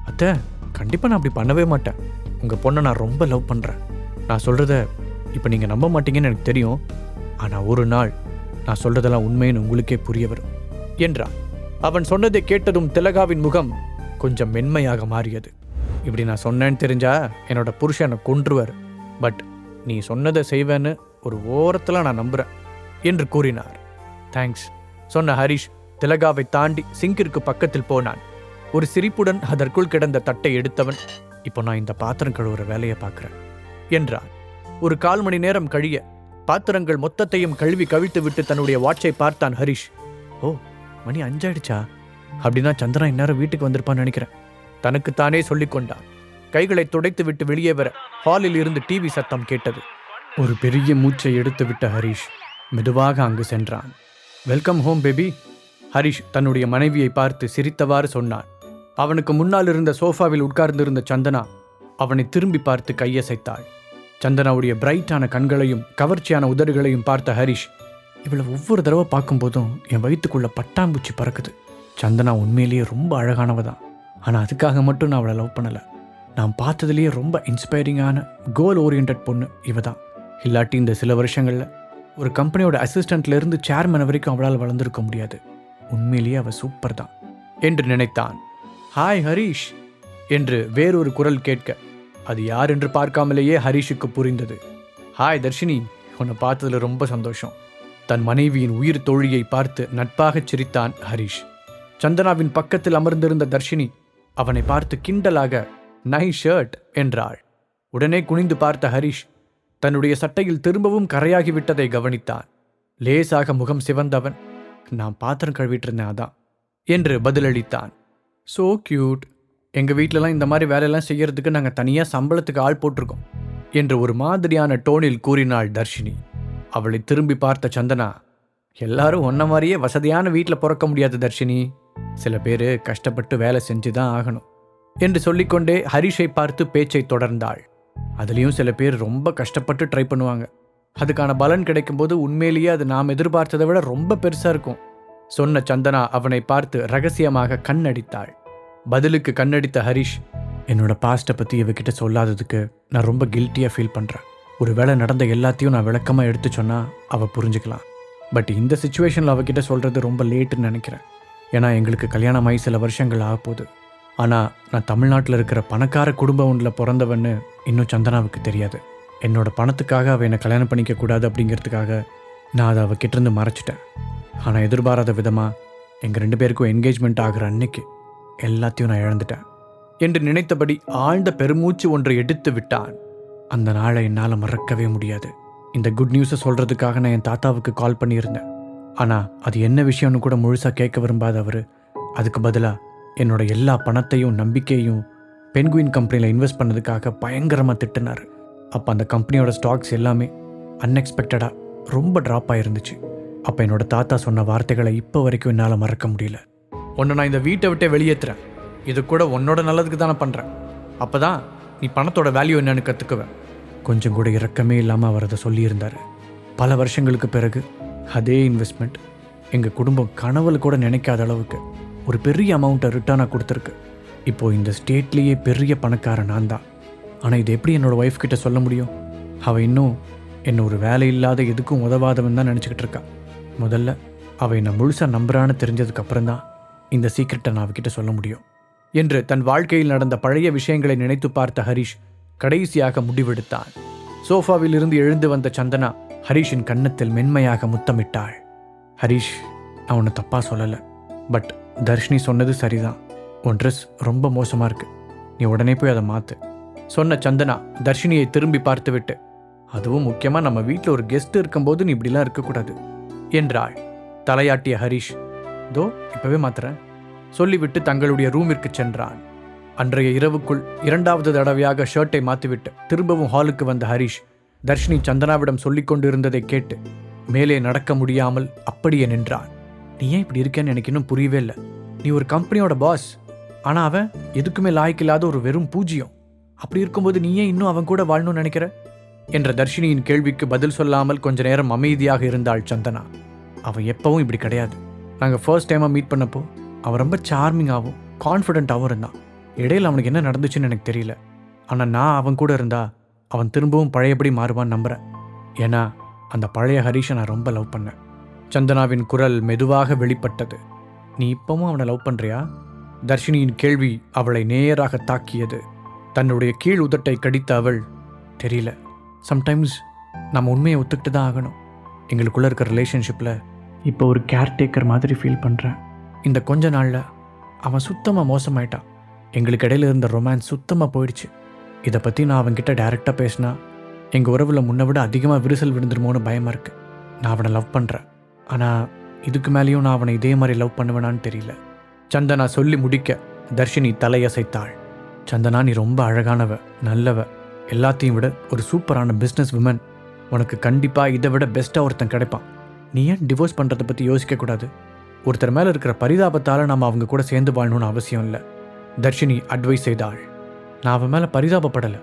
அத்தை, கண்டிப்பா நான் அப்படி பண்ணவே மாட்டேன். உங்க பொண்ணை நான் ரொம்ப லவ் பண்றேன். நான் சொல்றத இப்ப நீங்க நம்ப மாட்டீங்கன்னு எனக்கு தெரியும். ஆனா ஒரு நாள் நான் சொல்றதெல்லாம் உண்மைன்னு உங்களுக்கே புரிய வரும் என்றான். அவன் சொன்னதை கேட்டதும் திலகாவின் முகம் கொஞ்சம் மென்மையாக மாறியது. இப்படி நான் சொன்னேன்னு தெரிஞ்சா என்னோட புருஷனை கொன்றுவார். பட் நீ சொன்னதை செய்வேன்னு ஒரு ஓரத்துல நான் நம்புறேன் என்று கூறினார். தேங்க்ஸ் சொன்ன ஹரிஷ் திலகாவை தாண்டி சிங்கிற்கு பக்கத்தில் போனான். ஒரு சிரிப்புடன் அதற்குள் கிடந்த தட்டை எடுத்தவன், இப்போ நான் இந்த பாத்திரம் கழுவுற வேலையை பார்க்கிறேன் என்றான். ஒரு 1/4 மணி நேரம் கழிய பாத்திரங்கள் மொத்தத்தையும் கழுவி கவிழ்த்து விட்டு தன்னுடைய வாட்சை பார்த்தான் ஹரிஷ். ஓ, மணி 5 ஆயிடுச்சா? அப்படின்னா சந்திரா இந்நேரம் வீட்டுக்கு வந்திருப்பான்னு நினைக்கிறேன். தனக்குத்தானே சொல்லிக் கொண்டான். கைகளை துடைத்து விட்டு வெளியே வர ஹாலில் இருந்து டிவி சத்தம் கேட்டது. ஒரு பெரிய மூச்சை எடுத்து விட்ட ஹரிஷ் மெதுவாக அங்கு சென்றான். Welcome home baby. ஹரிஷ் தன்னுடைய மனைவியை பார்த்து சிரித்தவாறு சொன்னான். அவனுக்கு முன்னால் இருந்த சோஃபாவில் உட்கார்ந்திருந்த சந்தனா அவனை திரும்பி பார்த்து கையசைத்தாள். சந்தனாவுடைய பிரைட்டான கண்களையும் கவர்ச்சியான உதடுகளையும் பார்த்த ஹரிஷ், இவளை ஒவ்வொரு தடவை பார்க்கும்போதும் என் வயிற்றுக்குள்ள பட்டாம்பூச்சி பறக்குது. சந்தனா உண்மையிலேயே ரொம்ப அழகானவ தான். ஆனால் அதுக்காக மட்டும் நான் அவளை லவ் பண்ணலை. நான் பார்த்ததுலேயே ரொம்ப இன்ஸ்பைரிங்கான கோல் ஓரியன்ட் பொண்ணு இவ தான். இல்லாட்டி இந்த சில வருஷங்களில் ஒரு கம்பெனியோட அசிஸ்டண்ட்லேருந்து சேர்மன் வரைக்கும் அவளால் வளர்ந்துருக்க முடியாது. உண்மையிலேயே அவள் சூப்பர் தான் என்று நினைத்தான். ஹாய் ஹரிஷ் என்று வேறொரு குரல் கேட்க அது யார் என்று பார்க்காமலேயே ஹரிஷுக்கு புரிந்தது. ஹாய் தர்ஷினி, உன்னை பார்த்ததில் ரொம்ப சந்தோஷம். தன் மனைவியின் உயிர் தோழியை பார்த்து நட்பாகச் சிரித்தான் ஹரிஷ். சந்தனாவின் பக்கத்தில் அமர்ந்திருந்த தர்ஷினி அவனை பார்த்து கிண்டலாக நைஸ் ஷர்ட் என்றாள். உடனே குனிந்து பார்த்த ஹரிஷ் தன்னுடைய சட்டையில் திரும்பவும் கரையாகிவிட்டதை கவனித்தான். லேசாக முகம் சிவந்தவன், நான் பாத்திரம் கழுவிட்டு இருந்தேன் அதான் என்று பதிலளித்தான். So cute. எங்கள் வீட்டிலலாம் இந்த மாதிரி வேலையெல்லாம் செய்யறதுக்கு நாங்கள் தனியாக சம்பளத்துக்கு ஆள் போட்டிருக்கோம் என்று ஒரு மாதிரியான டோனில் கூறினாள் தர்ஷினி. அவளை திரும்பி பார்த்த சந்தனா, எல்லாரும் ஒன்ன மாதிரியே வசதியான வீட்டில் பிறக்க முடியாது தர்ஷினி, சில பேர் கஷ்டப்பட்டு வேலை செஞ்சு தான் ஆகணும் என்று சொல்லிக்கொண்டே ஹரிஷை பார்த்து பேச்சை தொடர்ந்தாள். அதுலேயும் சில பேர் ரொம்ப கஷ்டப்பட்டு ட்ரை பண்ணுவாங்க. அதுக்கான பலன் கிடைக்கும்போது உண்மையிலேயே அது நாம் எதிர்பார்த்ததை விட ரொம்ப பெருசாக இருக்கும் சொன்ன சந்தனா அவனை பார்த்து ரகசியமாக கண்ணடித்தாள். பதிலுக்கு கண்ணடித்த ஹரிஷ், என்னோட பாஸ்ட்டை பற்றி இவகிட்ட சொல்லாததுக்கு நான் ரொம்ப கில்ட்டியாக ஃபீல் பண்ணுறேன். ஒரு வேளை நடந்த எல்லாத்தையும் நான் விளக்கமாக எடுத்து சொன்னால் அவள் புரிஞ்சுக்கலாம். பட் இந்த சுச்சுவேஷனில் அவகிட்ட சொல்கிறது ரொம்ப லேட்டுன்னு நினைக்கிறேன். ஏன்னா எங்களுக்கு கல்யாணமாகி சில வருஷங்கள் ஆகப்போகுது. ஆனால் நான் தமிழ்நாட்டில் இருக்கிற பணக்கார குடும்பம் ஒன்றில் பிறந்தவன்னு இன்னும் சந்தனாவுக்கு தெரியாது. என்னோட பணத்துக்காக அவள் என்னை கல்யாணம் பண்ணிக்கக்கூடாது அப்படிங்கிறதுக்காக நான் அதை அவகிட்டேருந்து மறைச்சிட்டேன். ஆனால் எதிர்பாராத விதமாக எங்கள் 2 பேருக்கும் என்கேஜ்மெண்ட் ஆகிற அன்னைக்கு எல்லாத்தையும் நான் இழந்துட்டேன் என்று நினைத்தபடி ஆழ்ந்த பெருமூச்சு ஒன்றை எடுத்து விட்டான். அந்த நாளை என்னால் மறக்கவே முடியாது. இந்த குட் நியூஸை சொல்கிறதுக்காக நான் என் தாத்தாவுக்கு கால் பண்ணியிருந்தேன். ஆனால் அது என்ன விஷயம்னு கூட முழுசாக கேட்க விரும்பாத அவர் அதுக்கு பதிலாக என்னோட எல்லா பணத்தையும் நம்பிக்கையும் பென்குயின் கம்பெனியில் இன்வெஸ்ட் பண்ணதுக்காக பயங்கரமாக திட்டினார். அப்போ அந்த கம்பெனியோட ஸ்டாக்ஸ் எல்லாமே அன்எக்ஸ்பெக்டடாக ரொம்ப ட்ராப் ஆகிருந்துச்சு. அப்போ என்னோட தாத்தா சொன்ன வார்த்தைகளை இப்போ வரைக்கும் என்னால் மறக்க முடியல. உன்னை நான் இந்த வீட்டை விட்டே வெளியேற்றுறேன். இது கூட உன்னோட நல்லதுக்கு தானே பண்ணுறேன். அப்போ தான் நீ பணத்தோட வேல்யூ என்னன்னு கற்றுக்குவேன். கொஞ்சம் கூட இரக்கமே இல்லாமல் அவர் அதை சொல்லியிருந்தார். பல வருஷங்களுக்கு பிறகு அதே இன்வெஸ்ட்மெண்ட் எங்கள் குடும்பம் கனவுல கூட நினைக்காத அளவுக்கு ஒரு பெரிய அமௌண்ட்டை ரிட்டர்னாக கொடுத்துருக்கு. இப்போது இந்த ஸ்டேட்லேயே பெரிய பணக்காரன் நான் தான். ஆனால் இது எப்படி என்னோடய ஒய்ஃப் கிட்ட சொல்ல முடியும்? அவள் இன்னும் என்னை ஒரு வேலை இல்லாத எதுக்கும் உதவாதவன் தான் நினச்சிக்கிட்டு இருக்கா. முதல்ல அவள் என்னை முழுசாக நம்புறான்னு தெரிஞ்சதுக்கப்புறம் தான் இந்த சீக்ரெட்டை நான் அவகிட்ட சொல்ல முடியும் என்று தன் வாழ்க்கையில் நடந்த பழைய விஷயங்களை நினைத்து பார்த்த ஹரிஷ் கடைசியாக முடிவெடுத்தான். சோஃபாவில் இருந்து எழுந்து வந்த சந்தனா ஹரிஷின் கன்னத்தில் மென்மையாக முத்தமிட்டாள். ஹரிஷ், நான் உன்னை தப்பாக சொல்லலை. பட் தர்ஷினி சொன்னது சரிதான். உன் ட்ரெஸ் ரொம்ப மோசமாக இருக்கு. நீ உடனே போய் அதை மாற்று சொன்ன சந்தனா தர்ஷினியை திரும்பி பார்த்துவிட்டு, அதுவும் முக்கியமாக நம்ம வீட்டில் ஒரு கெஸ்ட் இருக்கும்போது நீ இப்படிலாம் இருக்கக்கூடாது என்றாள். தலையாட்டிய ஹரிஷ், தோ இப்பவே மாத்துறேன் சொல்லிவிட்டு தங்களுடைய ரூமிற்கு சென்றான். அன்றைய இரவுக்குள் 2வது தடவையாக ஷர்ட்டை மாற்றிவிட்டு திரும்பவும் ஹாலுக்கு வந்த ஹரிஷ் தர்ஷினி சந்தனாவிடம் சொல்லிக் கொண்டிருந்ததை கேட்டு மேலே நடக்க முடியாமல் அப்படியே நின்றான். நீ ஏன் இப்படி இருக்கேன்னு எனக்கு இன்னும் புரியவே இல்லை. நீ ஒரு கம்பெனியோட பாஸ், ஆனால் அவன் எதுக்குமே லாய்க்கில்லாத ஒரு வெறும் பூஜ்யம். அப்படி இருக்கும்போது நீ ஏன் இன்னும் அவன் கூட வாழணும்னு நினைக்கிற என்ற தர்ஷினியின் கேள்விக்கு பதில் சொல்லாமல் கொஞ்ச நேரம் அமைதியாக இருந்தாள் சந்தனா. அவன் எப்பவும் இப்படி கிடையாது. நாங்கள் ஃபர்ஸ்ட் டைமாக மீட் பண்ணப்போ அவன் ரொம்ப சார்மிங்காகவும் கான்ஃபிடென்ட்டாகவும் இருந்தான். இடையில் அவனுக்கு என்ன நடந்துச்சுன்னு எனக்கு தெரியல. ஆனால் நான் அவன் கூட இருந்தா அவன் திரும்பவும் பழையபடி மாறுவான்னு நம்புகிறேன். ஏன்னா அந்த பழைய ஹரிஷை நான் ரொம்ப லவ் பண்ணேன். சந்தனாவின் குரல் மெதுவாக வெளிப்பட்டது. நீ இப்பவும் அவனை லவ் பண்ணுறியா? தர்ஷினியின் கேள்வி அவளை நேராக தாக்கியது. தன்னுடைய கீழ் உதட்டை கடித்த அவள், தெரியல, சம்டைம்ஸ் நம்ம உண்மையை ஒத்துக்கிட்டு தான் ஆகணும். எங்களுக்குள்ளே இருக்கிற ரிலேஷன்ஷிப்பில் இப்போ ஒரு கேர்டேக்கர் மாதிரி ஃபீல் பண்ணுறேன். இந்த கொஞ்ச நாளில் அவன் சுத்தமாக மோசமாயிட்டான். எங்களுக்கு இடையில இருந்த ரொமான்ஸ் சுத்தமாக போயிடுச்சு. இதை பற்றி நான் அவன்கிட்ட டைரெக்டாக பேசினா எங்கள் உறவில் முன்னை விட அதிகமாக விரிசல் விழுந்துருமோன்னு பயமாக இருக்குது. நான் அவனை லவ் பண்ணுறேன். ஆனால் இதுக்கு மேலேயும் நான் அவனை இதே மாதிரி லவ் பண்ணுவேனான்னு தெரியல. சந்தனா சொல்லி முடிக்க தர்ஷினி தலையசைத்தாள். சந்தனா, நீ ரொம்ப அழகானவ, நல்லவ, எல்லாத்தையும் விட ஒரு சூப்பரான பிஸ்னஸ் விமன். உனக்கு கண்டிப்பாக இதை விட பெஸ்ட்டாக ஒருத்தன் கிடைப்பான். நீ ஏன் டிவோர்ஸ் பண்ணுறதை பற்றி யோசிக்கக்கூடாது? ஒருத்தர் மேலே இருக்கிற பரிதாபத்தால் நம்ம அவங்க கூட சேர்ந்து வாழணும்னு அவசியம் இல்லை. தர்ஷினி அட்வைஸ் செய்தாள். நான் அவன் மேலே பரிதாபப்படலை,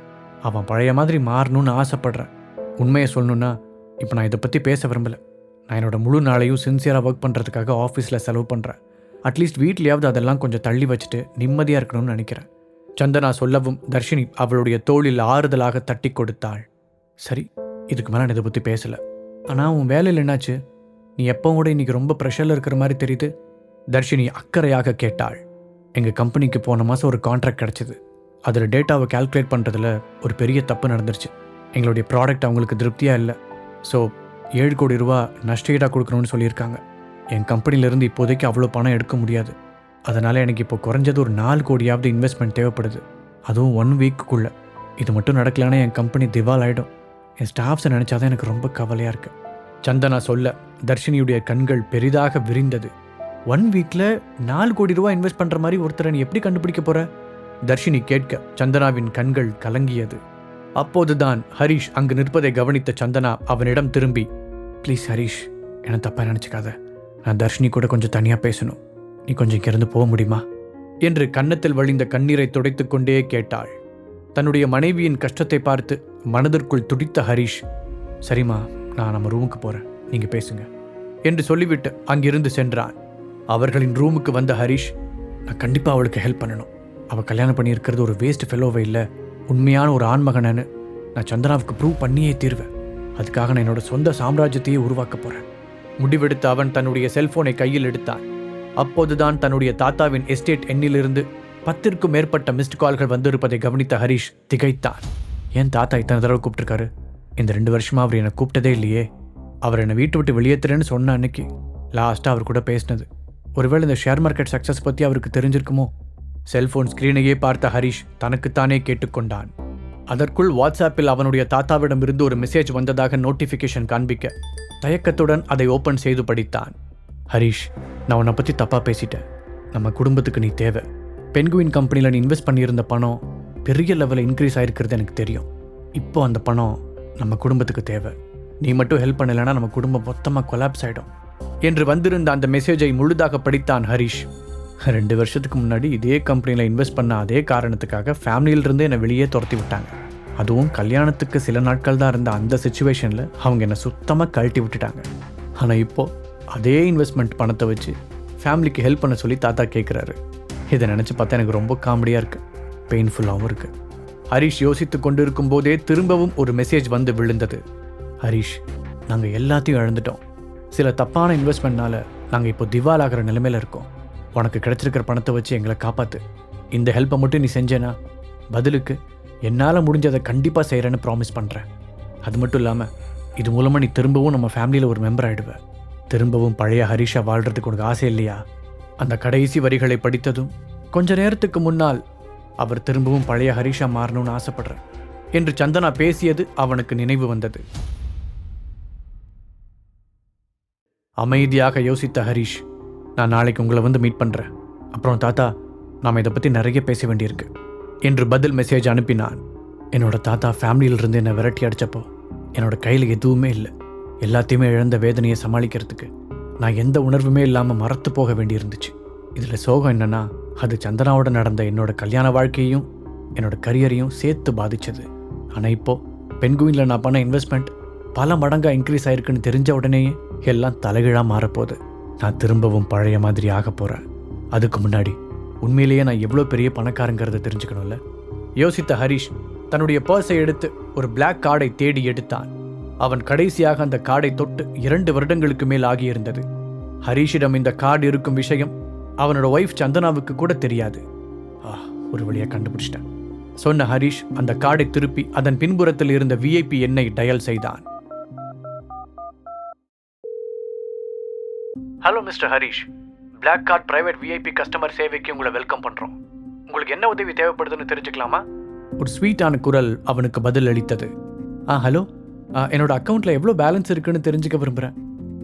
அவன் பழைய மாதிரி மாறணும்னு ஆசைப்படுறேன். உண்மையை சொல்லணுன்னா இப்போ நான் இதை பற்றி பேச விரும்பலை. நான் என்னோட முழு நாளையும் சின்சியராக ஒர்க் பண்ணுறதுக்காக ஆஃபீஸில் செலவு பண்ணுறேன். அட்லீஸ்ட் வீட்லேயாவது அதெல்லாம் கொஞ்சம் தள்ளி வச்சுட்டு நிம்மதியாக இருக்கணும்னு நினைக்கிறேன். சந்தனா சொல்லவும் தர்ஷினி அவளுடைய தோளில் ஆறுதலாக தட்டி கொடுத்தாள். சரி, இதுக்கு மேலே நான் இதை பற்றி பேசலை. ஆனால் உன் வேலையில் என்னாச்சு? நீ எப்போ கூட இன்றைக்கி ரொம்ப ப்ரெஷரில் இருக்கிற மாதிரி தெரியுது. தர்ஷினி அக்கறையாக கேட்டாள். எங்கள் கம்பெனிக்கு போன மாதம் ஒரு கான்ட்ராக்ட் கிடச்சிது. அதில் டேட்டாவை கால்குலேட் பண்ணுறதுல ஒரு பெரிய தப்பு நடந்துருச்சு. எங்களுடைய ப்ராடக்ட் அவங்களுக்கு திருப்தியாக இல்லை. ஸோ 7 கோடி ரூபா நஷ்டஈடாக கொடுக்கணும்னு சொல்லியிருக்காங்க. என் கம்பெனிலேருந்து இப்போதைக்கு அவ்வளோ பணம் எடுக்க முடியாது. அதனால் எனக்கு இப்போ குறைஞ்சது ஒரு 4 கோடியாவது இன்வெஸ்ட்மெண்ட் தேவைப்படுது, அதுவும் 1 வீக்குக்குள்ளே. இது மட்டும் நடக்கலைன்னா என் கம்பெனி திவால் ஆகிடும். என் ஸ்டாஃப்ஸை நினச்சாதான் எனக்கு ரொம்ப கவலையாக இருக்குது. சந்தனா சொல்ல தர்ஷினியுடைய கண்கள் பெரிதாக விரிந்தது. 1 வீக்கில் 4 கோடி ரூபா இன்வெஸ்ட் பண்ணுற மாதிரி ஒருத்தரை நீ எப்படி கண்டுபிடிக்க போகிற? தர்ஷினி கேட்க சந்தனாவின் கண்கள் கலங்கியது. அப்போதுதான் ஹரிஷ் அங்கு நிற்பதை கவனித்த சந்தனா அவனிடம் திரும்பி, ப்ளீஸ் ஹரிஷ், என்னை தப்பாக நினச்சிக்காத. நான் தர்ஷினி கூட கொஞ்சம் தனியாக பேசணும். நீ கொஞ்சம் இங்கிருந்து போக முடியுமா என்று கன்னத்தில் வழிந்த கண்ணீரை துடைத்து கொண்டே கேட்டாள். தன்னுடைய மனைவியின் கஷ்டத்தை பார்த்து மனதிற்குள் துடித்த ஹரிஷ், சரிம்மா, நான் நம்ம ரூமுக்கு போகிறேன், நீங்கள் பேசுங்க என்று சொல்லிவிட்டு அங்கிருந்து சென்றான். அவர்களின் ரூமுக்கு வந்த ஹரிஷ், நான் கண்டிப்பாக அவளுக்கு ஹெல்ப் பண்ணணும். அவள் கல்யாணம் பண்ணியிருக்கிறது ஒரு வேஸ்ட் ஃபெலோவை இல்லை, உண்மையான ஒரு ஆண்மகனன்னு நான் சந்தனாவுக்கு ப்ரூவ் பண்ணியே தீர்வேன். அதுக்காக நான் என்னோட சொந்த சாம்ராஜ்யத்தையே உருவாக்க போகிறேன். முடிவெடுத்து அவன் தன்னுடைய செல்போனை கையில் எடுத்தான். அப்போதுதான் தன்னுடைய தாத்தாவின் எஸ்டேட் எண்ணிலிருந்து 10க்கும் மேற்பட்ட மிஸ்ட் கால்கள் வந்திருப்பதை கவனித்த ஹரிஷ் திகைத்தான். ஏன் தாத்தா இத்தனை தடவை கூப்பிட்டுருக்காரு? இந்த 2 வருஷமா அவர் என்னை கூப்பிட்டதே இல்லையே. அவர் என்னை வீட்டை விட்டு வெளியேற்றுறேன்னு சொன்ன அன்னைக்கு லாஸ்ட்டாக அவர் கூட பேசினது. ஒருவேளை இந்த ஷேர் மார்க்கெட் சக்ஸஸ் பற்றி அவருக்கு தெரிஞ்சிருக்குமோ? செல்போன் ஸ்கிரீனையே பார்த்த ஹரிஷ் தனக்குத்தானே கேட்டுக்கொண்டான். அதற்குள் வாட்ஸ்ஆப்பில் அவனுடைய தாத்தாவிடமிருந்து ஒரு மெசேஜ் வந்ததாக நோட்டிஃபிகேஷன் காண்பிக்க தயக்கத்துடன் அதை ஓப்பன் செய்து படித்தான். ஹரிஷ், நான் உன்னை பற்றி தப்பாக பேசிட்டேன். நம்ம குடும்பத்துக்கு நீ தேவை. பென்குயின் கம்பெனியில் நீ இன்வெஸ்ட் பண்ணியிருந்த பணம் பெரிய லெவலில் இன்க்ரீஸ் ஆகிருக்கிறது எனக்கு தெரியும். இப்போ அந்த பணம் நம்ம குடும்பத்துக்கு தேவை. நீ மட்டும் ஹெல்ப் பண்ணலைன்னா நம்ம குடும்பம் மொத்தமாக கொலாப்ஸ் ஆகிடும் என்று வந்திருந்த அந்த மெசேஜை முழுதாக படித்தான் ஹரிஷ். 2 வருஷத்துக்கு முன்னாடி இதே கம்பெனியில் இன்வெஸ்ட் பண்ண அதே காரணத்துக்காக ஃபேமிலியிலிருந்து என்னை வெளியே துரத்தி விட்டாங்க. அதுவும் கல்யாணத்துக்கு சில நாட்கள் தான் இருந்த அந்த சிச்சுவேஷனில் அவங்க என்னை சுத்தமாக கழட்டி விட்டுட்டாங்க. ஆனால் இப்போது அதே இன்வெஸ்ட்மெண்ட் பணத்தை வச்சு ஃபேமிலிக்கு ஹெல்ப் பண்ண சொல்லி தாத்தா கேட்குறாரு. இதை நினச்சி பார்த்தா எனக்கு ரொம்ப காமெடியாக இருக்குது, பெயின்ஃபுல்லாகவும் இருக்குது. ஹரிஷ் யோசித்து கொண்டு இருக்கும் போதே திரும்பவும் ஒரு மெசேஜ் வந்து விழுந்தது. ஹரிஷ், நாங்கள் எல்லாத்தையும் இழந்துட்டோம். சில தப்பான இன்வெஸ்ட்மெண்ட்னால நாங்கள் இப்போ திவால் ஆகிற நிலைமையில் இருக்கோம். உனக்கு கிடைச்சிருக்கிற பணத்தை வச்சு எங்களை காப்பாற்று. இந்த ஹெல்ப்பை மட்டும் நீ செஞ்சேன்னா பதிலுக்கு என்னால் முடிஞ்சதை கண்டிப்பாக செய்கிறேன்னு ப்ராமிஸ் பண்ணுறேன். அது மட்டும் இல்லாமல் இது மூலமாக நீ திரும்பவும் நம்ம ஃபேமிலியில் ஒரு மெம்பர் ஆகிடுவேன். திரும்பவும் பழைய ஹரிஷா வாழ்கிறதுக்கு உனக்கு ஆசை இல்லையா? அந்த கடைசி வரிகளை படித்ததும் கொஞ்ச நேரத்துக்கு முன்னால் அவர் திரும்பவும் பழைய ஹரிஷா மாறணும்னு ஆசைப்படுறேன் என்று சந்தனா பேசியது அவனுக்கு நினைவு வந்தது. அமைதியாக யோசித்த ஹரிஷ், நான் நாளைக்கு உங்களை வந்து மீட் பண்ணுறேன். அப்புறம் தாத்தா, நாம் இதை பற்றி நிறைய பேச வேண்டியிருக்கு என்று பதில் மெசேஜ் அனுப்பினான். என்னோட தாத்தா ஃபேமிலியிலிருந்து என்னை விரட்டி அடித்தப்போ என்னோட கையில் எதுவுமே இல்லை. எல்லாத்தையுமே இழந்த வேதனையை சமாளிக்கிறதுக்கு நான் எந்த உணர்வுமே இல்லாமல் மறத்து போக வேண்டியிருந்துச்சு. இதில் சோகம் என்னென்னா, அது சந்தனாவோட நடந்த என்னோட கல்யாண வாழ்க்கையையும் என்னோட கரியரையும் சேர்த்து பாதிச்சது. ஆனால் இப்போது பென்குயினில் நான் பண்ண இன்வெஸ்ட்மெண்ட் பல மடங்காக இன்க்ரீஸ் ஆகிருக்குன்னு தெரிஞ்ச உடனேயே எல்லாம் தலைகீழாக மாறப்போகுது. நான் திரும்பவும் பழைய மாதிரி ஆக போகிறேன். அதுக்கு முன்னாடி உண்மையிலேயே நான் எவ்வளோ பெரிய பணக்காரங்கிறத தெரிஞ்சுக்கணும்ல. யோசித்த ஹரிஷ் தன்னுடைய பர்ஸை எடுத்து ஒரு பிளாக் கார்டை தேடி எடுத்தான். அவன் கடைசியாக அந்த கார்டை தொட்டு 2 வருடங்களுக்கு மேல் ஆகியிருந்தது. ஹரிஷிடம் இந்த கார்டு இருக்கும் விஷயம் அவனோட ஒய்ஃப் சந்தனாவுக்கு கூட தெரியாது. ஒரு வழியாக கண்டுபிடிச்சிட்டேன் சொன்ன ஹரிஷ் அந்த கார்டை திருப்பி அதன் பின்புறத்தில் இருந்த விஐபி எண்ணை டயல் செய்தான். Hello mister Harish, black card private VIP customer சேவைக்கு உங்களை வெல்கம் பண்ணுறோம். உங்களுக்கு என்ன உதவி தேவைப்படுதுன்னு தெரிஞ்சுக்கலாமா? ஒரு ஸ்வீட்டான குரல் அவனுக்கு பதில் அளித்தது. ஹலோ, என்னோட அக்கௌண்ட்டில் எவ்வளோ பேலன்ஸ் இருக்குன்னு தெரிஞ்சுக்க விரும்புகிறேன்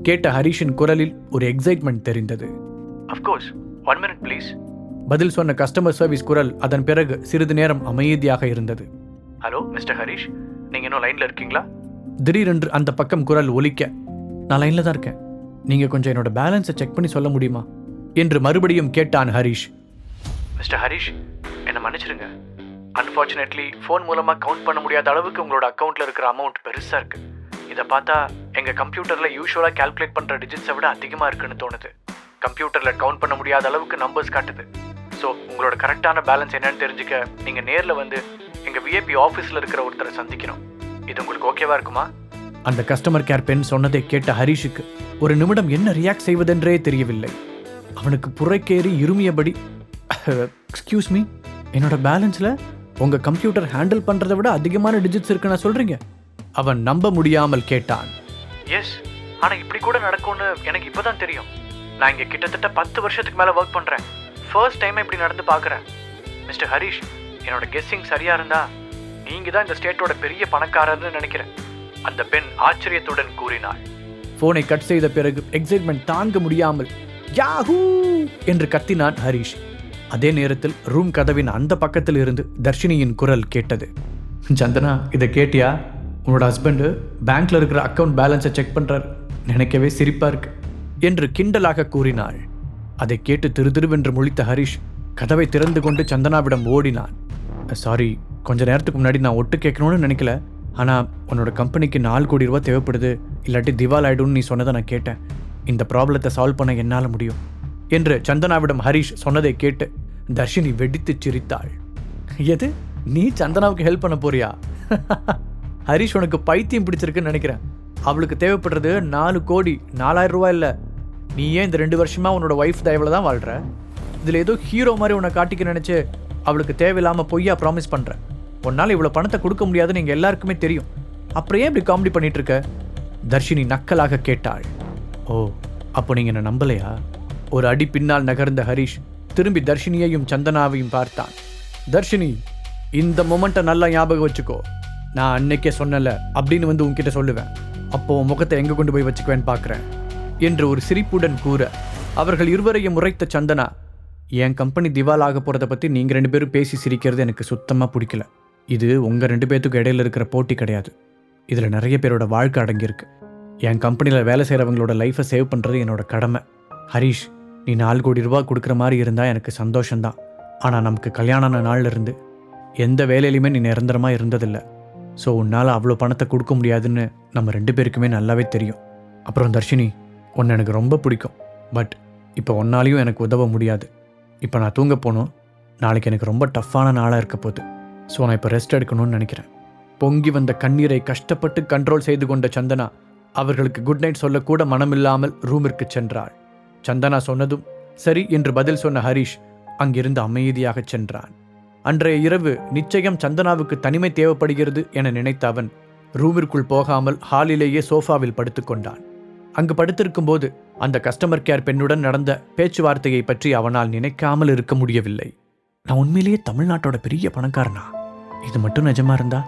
கேட்ட ஹரிஷின் குரலில் ஒரு எக்ஸைட்மெண்ட் தெரிந்தது. Of course, 1 minute please. பதில் சொன்ன கஸ்டமர் சர்வீஸ் குரல் அதன் பிறகு சிறிது நேரம் அமைதியாக இருந்தது. ஹலோ மிஸ்டர் ஹரிஷ், நீங்கள் இன்னும் லைனில் இருக்கீங்களா? திடீரென்று அந்த பக்கம் குரல் ஒலிக்க, நான் லைனில் தான் இருக்கேன், நீங்கள் கொஞ்சம் என்னோட பேலன்ஸை செக் பண்ணி சொல்ல முடியுமா என்று மறுபடியும் கேட்டான் ஹரிஷ். மிஸ்டர் ஹரிஷ், என்னை மன்னிச்சிடுங்க. அன்ஃபார்ச்சுனேட்லி ஃபோன் மூலமாக கவுண்ட் பண்ண முடியாத அளவுக்கு உங்களோட அக்கௌண்ட்டில் இருக்கிற அமௌண்ட் பெருசாக இருக்குது. இதை பார்த்தா எங்கள் கம்ப்யூட்டரில் யூஸ்வலாக கால்குலேட் பண்ணுற டிஜிட்ஸை விட அதிகமாக இருக்குன்னு தோணுது. கம்ப்யூட்டரில் கவுண்ட் பண்ண முடியாத அளவுக்கு நம்பர்ஸ் காட்டுது. ஸோ உங்களோட கரெக்டான பேலன்ஸ் என்னன்னு தெரிஞ்சுக்க நீங்கள் நேரில் வந்து எங்கள் விஐபி ஆஃபீஸில் இருக்கிற ஒருத்தரை சந்திக்கணும். இது உங்களுக்கு ஓகேவா இருக்குமா? அந்த கஸ்டமர் கேர் பெண் சொன்னதை கேட்ட ஹரிஷுக்கு ஒரு நிமிடம் என்ன ரியாக்ட் செய்வதென்றே தெரியவில்லை. அவனுக்கு புறைக்கேறி இருமியபடி, எக்ஸ்கியூஸ் மீ, என்னோட பேலன்ஸில் உங்கள் கம்ப்யூட்டர் ஹேண்டில் பண்ணுறதை விட அதிகமான டிஜிட்ஸ் இருக்குன்னு சொல்கிறீங்க? அவன் நம்ப முடியாமல் கேட்டான். எஸ், ஆனால் இப்படி கூட நடக்கும்னு எனக்கு இப்போ தான் தெரியும். நான் இங்கே கிட்டத்தட்ட 10 வருஷத்துக்கு மேலே ஒர்க் பண்ணுறேன். ஃபர்ஸ்ட் டைம் இப்படி நடந்து பார்க்குறேன். மிஸ்டர் ஹரிஷ், என்னோட கெஸ்ஸிங் சரியாக இருந்தா நீங்கள் தான் இந்த ஸ்டேட்டோட பெரிய பணக்காரர்னு நினைக்கிறேன், அந்த பெண் ஆச்சரியத்துடன் கூறினாள். போனை கட் செய்த பிறகு எக்ஸைட்மெண்ட் தாங்க முடியாமல் யாஹூ என்று கத்தினான் ஹரிஷ். அதே நேரத்தில் ரூம் கதவின் அந்த பக்கத்தில் இருந்து தர்ஷினியின் குரல் கேட்டது. சந்தனா, இதை கேட்டியா? உன்னோட ஹஸ்பண்டு பேங்க்ல இருக்கிற அக்கௌண்ட் பேலன்ஸை செக் பண்றார், நினைக்கவே சிரிப்பா இருக்கு என்று கிண்டலாக கூறினாள். அதை கேட்டு திருதிருவென்று முழித்த ஹரிஷ் கதவை திறந்து கொண்டு சந்தனாவிடம் ஓடினான். சாரி, கொஞ்ச நேரத்துக்கு முன்னாடி நான் ஒட்டு கேட்கணும்னு நினைக்கல, ஆனால் உன்னோட கம்பெனிக்கு 4 கோடி ரூபா தேவைப்படுது, இல்லாட்டி திவால் ஆயிடும்னு நீ சொன்னதை நான் கேட்டேன். இந்த ப்ராப்ளத்தை சால்வ் பண்ண என்னால் முடியும் என்று சந்தனாவிடம் ஹரிஷ் சொன்னதை கேட்டு தர்ஷினி வெடித்து சிரித்தாள். எது, நீ சந்தனாவுக்கு ஹெல்ப் பண்ண போறியா? ஹரிஷ், உனக்கு பைத்தியம் பிடிச்சிருக்குன்னு நினைக்கிறேன். அவளுக்கு தேவைப்படுறது 4 கோடி 4000 ரூபாய் இல்லை. நீ ஏன் இந்த 2 வருஷமா உன்னோட ஒய்ஃப் தயவில் தான் வாழ்ற? இதில் ஏதோ ஹீரோ மாதிரி உன்னை காட்டிக்க நினச்சி அவளுக்கு தேவையில்லாமல் பொய்யா ப்ராமிஸ் பண்ணுறேன். உன்னால் இவ்வளோ பணத்தை கொடுக்க முடியாதுன்னு எங்கள் எல்லாருக்குமே தெரியும். அப்புறம் ஏன் இப்படி காமெடி பண்ணிட்டு இருக்க? தர்ஷினி நக்கலாக கேட்டாள். ஓ, அப்போ நீங்கள் என்ன நம்பலையா? ஒரு அடி பின்னால் நகர்ந்த ஹரிஷ் திரும்பி தர்ஷினியையும் சந்தனாவையும் பார்த்தான். தர்ஷினி, இந்த மொமெண்ட்டை நல்லா ஞாபகம் வச்சுக்கோ. நான் அன்னைக்கே சொன்னல அப்படின்னு வந்து உன்கிட்ட சொல்லுவேன். அப்போ உன் முகத்தை எங்கே கொண்டு போய் வச்சுக்குவேன்னு பார்க்குறேன் என்று ஒரு சிரிப்புடன் கூற அவர்கள் இருவரையும் உரைத்த சந்தனா, என் கம்பெனி திவால் ஆக போகிறத பற்றி நீங்கள் 2 பேரும் பேசி சிரிக்கிறது எனக்கு சுத்தமாக பிடிக்கல. இது உங்கள் 2 பேர்த்துக்கு இடையில இருக்கிற போட்டி கிடையாது. இதில் நிறைய பேரோட வாழ்க்கை அடங்கியிருக்கு. என் கம்பெனியில் வேலை செய்கிறவங்களோட லைஃப்பை சேவ் பண்ணுறது என்னோட கடமை. ஹரிஷ், நீ 4 கோடி ரூபா கொடுக்குற மாதிரி இருந்தால் எனக்கு சந்தோஷந்தான். ஆனால் நமக்கு கல்யாணமான நாளில் இருந்து எந்த வேலையிலையுமே நீ நிரந்தரமாக இருந்ததில்லை. ஸோ உன்னால் அவ்வளோ பணத்தை கொடுக்க முடியாதுன்னு நம்ம 2 பேருக்குமே நல்லாவே தெரியும். அப்புறம் தர்ஷினி, உன்னை எனக்கு ரொம்ப பிடிக்கும். பட் இப்போ ஒன்னாலையும் எனக்கு உதவ முடியாது. இப்போ நான் தூங்க போகணும். நாளைக்கு எனக்கு ரொம்ப டஃப்பான நாளாக இருக்க போகுது. ஸோ நான் இப்போ ரெஸ்ட் எடுக்கணும்னு நினைக்கிறேன். பொங்கி வந்த கண்ணீரை கஷ்டப்பட்டு கண்ட்ரோல் செய்து கொண்ட சந்தனா அவர்களுக்கு குட் நைட் சொல்லக்கூட மனமில்லாமல் ரூமிற்கு சென்றாள். சந்தனா சொன்னதும் சரி என்று பதில் சொன்ன ஹரிஷ் அங்கிருந்து அமைதியாக சென்றான். அன்றைய இரவு நிச்சயம் சந்தனாவுக்கு தனிமை தேவைப்படுகிறது என நினைத்த அவன் ரூமிற்குள் போகாமல் ஹாலிலேயே சோஃபாவில் படுத்துக்கொண்டான். அங்கு படுத்திருக்கும் போது அந்த கஸ்டமர் கேர் பெண்ணுடன் நடந்த பேச்சுவார்த்தையை பற்றி அவனால் நினைக்காமல் இருக்க முடியவில்லை. நான் உண்மையிலேயே தமிழ்நாட்டோட பெரிய பணக்காரனா? இது மட்டும் நிஜமா இருந்தா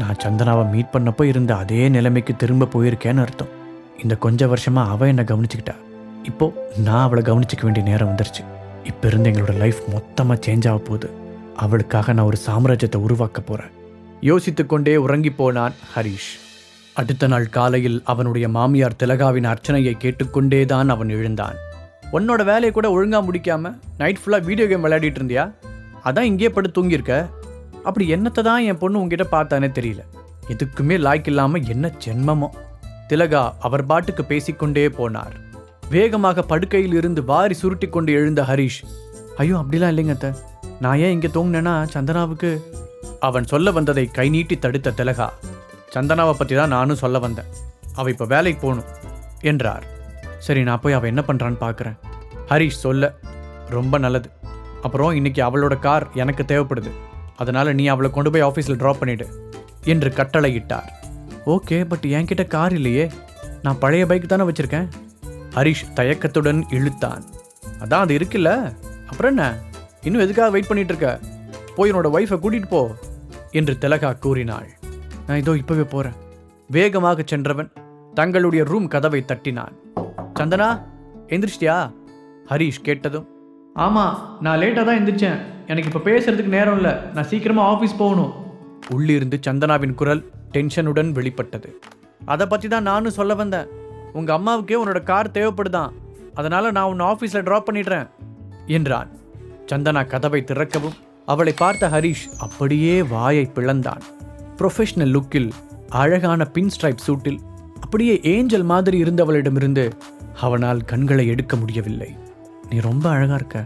நான் சந்தனாவை மீட் பண்ணப்போ இருந்த அதே நிலைமைக்கு திரும்ப போயிருக்கேன்னு அர்த்தம். இந்த கொஞ்ச வருஷமா அவ என்னை கவனிச்சுக்கிட்டா. இப்போ நான் அவளை கவனிச்சிக்க வேண்டிய நேரம் வந்துருச்சு. இப்போ இருந்து எங்களோட லைஃப் மொத்தமாக சேஞ்ச் ஆக போகுது. அவளுக்காக நான் ஒரு சாம்ராஜ்யத்தை உருவாக்க போறேன். யோசித்துக்கொண்டே உறங்கி போனான் ஹரிஷ். அடுத்த நாள் காலையில் அவனுடைய மாமியார் திலகாவின் அர்ச்சனையை கேட்டுக்கொண்டேதான் அவன் எழுந்தான். உன்னோட வேலையை கூட ஒழுங்கா முடிக்காம நைட் ஃபுல்லாக வீடியோ கேம் விளையாடிட்டு இருந்தியா? அதான் இங்கே படுத்து தூங்கியிருக்க. அப்படி என்னத்தை தான் என் பொண்ணு உங்ககிட்ட பார்த்தானே தெரியல. எதுக்குமே லாய்க்கு இல்லாமல் என்ன ஜென்மமோ. திலகா அவர் பாட்டுக்கு பேசிக்கொண்டே போனார். வேகமாக படுக்கையில் இருந்து வாரி சுருட்டி கொண்டு எழுந்த ஹரிஷ், ஐயோ அப்படிலாம் இல்லைங்க அத்தை, நான் ஏன் இங்கே தூங்கினேன்னா சந்தனாவுக்கு... அவன் சொல்ல வந்ததை கை நீட்டி தடுத்த திலகா, சந்தனாவை பற்றி தான் நானும் சொல்ல வந்தேன். அவள் இப்போ வேலைக்கு போகணும் என்றார். சரி, நான் போய் அவள் என்ன பண்ணுறான்னு பார்க்குறேன். ஹரிஷ் சொல்ல, ரொம்ப நல்லது. அப்புறம் இன்னைக்கு அவளோட கார் எனக்கு தேவைப்படுது. அதனால் நீ அவளை கொண்டு போய் ஆஃபீஸில் ட்ராப் பண்ணிவிடு என்று கட்டளையிட்டார். ஓகே, பட் என்கிட்ட கார் இல்லையே, நான் பழைய பைக் தானே வச்சுருக்கேன். ஹரிஷ் தயக்கத்துடன் இழுத்தான். அதான் அது இருக்குல்ல, அப்புறம் என்ன, இன்னும் எதுக்காக வெயிட் பண்ணிட்டு இருக்க? போய் என்னோட ஒய்ஃபை கூட்டிகிட்டு போ என்று திலகா கூறினாள். நான் இதோ இப்போவே போகிறேன். வேகமாக சென்றவன் தங்களுடைய ரூம் கதவை தட்டினான். சந்தனா, எந்திரிச்சிட்டியா? ஹரிஷ் கேட்டதும் ஆமாம், நான் லேட்டாக தான் எந்திரிச்சேன். எனக்கு இப்போ பேசுறதுக்கு நேரம் இல்லை. நான் சீக்கிரமாக ஆஃபீஸ் போகணும். உள்ளிருந்து சந்தனாவின் குரல் டென்ஷனுடன் வெளிப்பட்டது. அதை பற்றி தான் நானும் சொல்ல வந்தேன். உங்கள் அம்மாவுக்கே உன்னோட கார் தேவைப்படுதான். அதனால் நான் உன்னை ஆஃபீஸில் ட்ராப் பண்ணிடுறேன் என்றான். சந்தனா கதவை திறக்கவும் அவளை பார்த்த ஹரிஷ் அப்படியே வாயை பிளந்தான். ப்ரொஃபஷனல் லுக்கில் அழகான பின் ஸ்ட்ரைப் சூட்டில் அப்படியே ஏஞ்சல் மாதிரி இருந்தவளிடமிருந்து அவனால் கண்களை எடுக்க முடியவில்லை. நீ ரொம்ப அழகா இருக்க,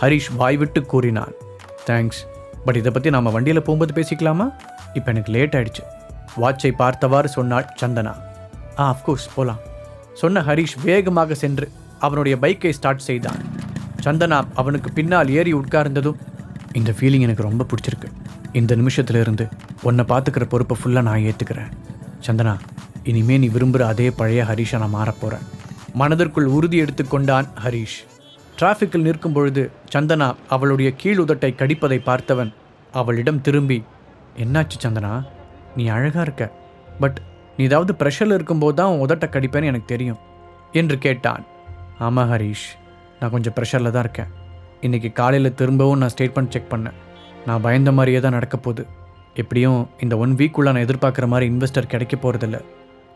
ஹரிஷ் வாய்விட்டு கூறினான். தேங்க்ஸ், பட் இதை பற்றி நாம் வண்டியில் போகும்போது பேசிக்கலாமா? இப்போ எனக்கு லேட் ஆயிடுச்சு. வாட்சை பார்த்தவாறு சொன்னாள் சந்தனா. அஃப்கோர்ஸ் போகலாம் சொன்ன ஹரிஷ் வேகமாக சென்று அவனுடைய பைக்கை ஸ்டார்ட் செய்தான். சந்தனா அவனுக்கு பின்னால் ஏறி உட்கார்ந்ததும், இந்த ஃபீலிங் எனக்கு ரொம்ப பிடிச்சிருக்கு. இந்த நிமிஷத்துலேருந்து உன்னை பார்த்துக்கிற பொறுப்பை ஃபுல்லாக நான் ஏற்றுக்கிறேன். சந்தனா, இனிமே நீ விரும்புகிற அதே பழைய ஹரிஷை நான் மாறப்போகிறேன். மனதிற்குள் உறுதி எடுத்துக்கொண்டான் ஹரிஷ். டிராஃபிக்கில் நிற்கும் பொழுது சந்தனா அவளுடைய கீழ் உதட்டை கடிப்பதை பார்த்தவன் அவளிடம் திரும்பி, என்னாச்சு சந்தனா, நீ அழகாக இருக்க, பட் நீ ஏதாவது ப்ரெஷரில் இருக்கும்போது தான் உன் உதட்டை கடிப்பேன்னு எனக்கு தெரியும் என்று கேட்டான். ஆமாம் ஹரிஷ், நான் கொஞ்சம் ப்ரெஷரில் தான் இருக்கேன். இன்றைக்கி காலையில் திரும்பவும் நான் ஸ்டேட்மெண்ட் செக் பண்ணேன். நான் பயந்த மாதிரியே தான் நடக்க போகுது. எப்படியும் இந்த 1 வீக்குள்ளே நான் எதிர்பார்க்குற மாதிரி இன்வெஸ்டர் கிடைக்க போகிறதில்ல.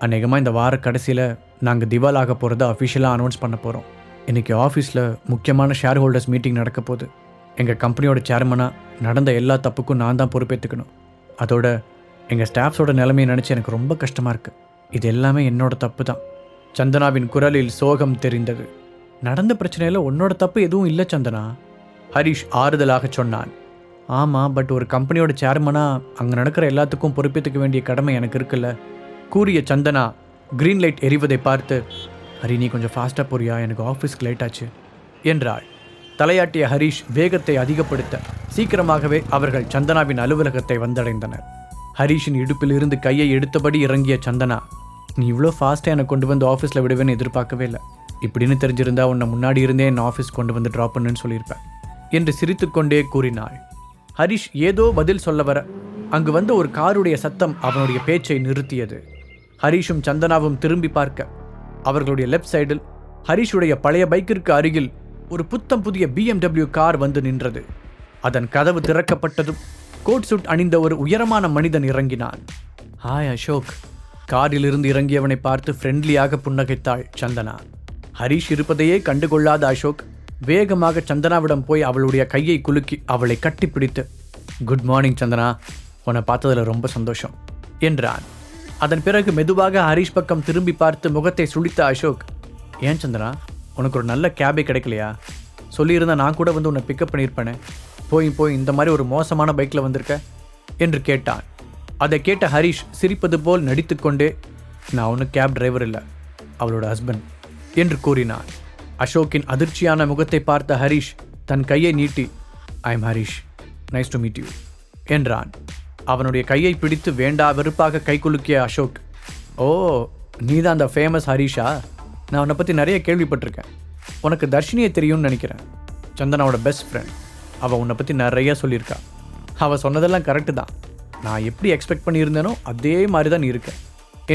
அநேகமாக இந்த வார கடைசியில் நாங்கள் திவாலாக போகிறத அஃபிஷியலாக அனௌன்ஸ் பண்ண போகிறோம். இன்றைக்கி ஆஃபீஸில் முக்கியமான ஷேர் ஹோல்டர்ஸ் மீட்டிங் நடக்க போகுது. எங்கள் கம்பெனியோட சேர்மனாக நடந்த எல்லா தப்புக்கும் நான் தான் பொறுப்பேற்றுக்கணும். அதோட எங்கள் ஸ்டாஃப்ஸோட நிலைமையை நினச்சி எனக்கு ரொம்ப கஷ்டமாக இருக்குது. இது எல்லாமே என்னோட தப்பு தான். சந்தனாவின் குரலில் சோகம் தெரிந்தது. நடந்த பிரச்சனையில் உன்னோட தப்பு எதுவும் இல்லை சந்தனா, ஹரிஷ் ஆறுதலாக சொன்னான். ஆமாம், பட் ஒரு கம்பெனியோட சேர்மனாக அங்கே நடக்கிற எல்லாத்துக்கும் பொறுப்பேற்றுக்க வேண்டிய கடமை எனக்கு இருக்குல்ல கூறிய சந்தனா க்ரீன் லைட் எரிவதை பார்த்து, ஹரி நீ கொஞ்சம் ஃபாஸ்ட்டாக போறியா, எனக்கு ஆஃபீஸ்க்கு லேட் ஆச்சு என்றாள். தலையாட்டிய ஹரிஷ் வேகத்தை அதிகப்படுத்த சீக்கிரமாகவே அவர்கள் சந்தனாவின் அலுவலகத்தை வந்தடைந்தனர். ஹரிஷின் இடுப்பில் இருந்து கையை எடுத்தபடி இறங்கிய சந்தனா, நீ இவ்வளோ ஃபாஸ்ட்டாக என்னை கொண்டு வந்து ஆஃபீஸில் விடுவேன்னு எதிர்பார்க்கவே இல்லை. இப்படின்னு தெரிஞ்சிருந்தா உன்னை முன்னாடி இருந்தே என் ஆஃபீஸ் கொண்டு வந்து ட்ராப் பண்ணுன்னு சொல்லியிருப்பேன் என்று சிரித்துக்கொண்டே கூறினாள். ஹரிஷ் ஏதோ பதில் சொல்ல வர அங்கு வந்த ஒரு காருடைய சத்தம் அவனுடைய பேச்சை நிறுத்தியது. ஹரிஷும் சந்தனாவும் திரும்பி பார்க்க அவர்களுடைய லெஃப்ட் சைடில் ஹரிஷுடைய பழைய பைக்கிற்கு அருகில் ஒரு புத்தம் புதிய BMW கார் வந்து நின்றது. அதன் கதவு திறக்கப்பட்டதும் கோட் சூட் அணிந்த ஒரு உயரமான மனிதன் இறங்கினான். ஹாய் அசோக். காரிலிருந்து இறங்கியவனை பார்த்து ஃப்ரெண்ட்லியாக புன்னகைத்தாள் சந்தனா. ஹரிஷ் இருப்பதையே கண்டுகொள்ளாத அசோக் வேகமாக சந்தனாவிடம் போய் அவளுடைய கையை குலுக்கி அவளை கட்டிப்பிடித்து, குட் மார்னிங் சந்தனா, உன்னை பார்த்ததில் ரொம்ப சந்தோஷம் என்றான். அதன் பிறகு மெதுவாக ஹரிஷ் பக்கம் திரும்பி பார்த்து முகத்தை சுளித்த அசோக், ஏன் சந்தனா, உனக்கு ஒரு நல்ல கேபே கிடைக்கலையா? சொல்லியிருந்தா நான் கூட வந்து உன்னை பிக்கப் பண்ணியிருப்பேனே. போய் இந்த மாதிரி ஒரு மோசமான பைக்கில் வந்திருக்க என்று கேட்டான். அதை கேட்ட ஹரிஷ் சிரிப்பது போல் நடித்துக்கொண்டே, நான் ஒன்றும் கேப் டிரைவர் இல்லை, அவளோட ஹஸ்பண்ட் என்று கூறினான். அசோக்கின் அதிர்ச்சியான முகத்தை பார்த்த ஹரிஷ் தன் கையை நீட்டி, I am Harish, nice to meet you என்றான். அவனுடைய கையை பிடித்து வேண்டா வெறுப்பாக கை குலுக்கிய அசோக், ஓ நீ தான் அந்த ஃபேமஸ் ஹரிஷா? நான் உன்னை பற்றி நிறைய கேள்விப்பட்டிருக்கேன். உனக்கு தர்ஷினியை தெரியும்னு நினைக்கிறேன், சந்தனாவோட பெஸ்ட் ஃப்ரெண்ட். அவள் உன்னை பற்றி நிறைய சொல்லியிருக்கா. அவள் சொன்னதெல்லாம் கரெக்டு தான். நான் எப்படி எக்ஸ்பெக்ட் பண்ணியிருந்தேனோ அதே மாதிரி தான் நீ இருக்க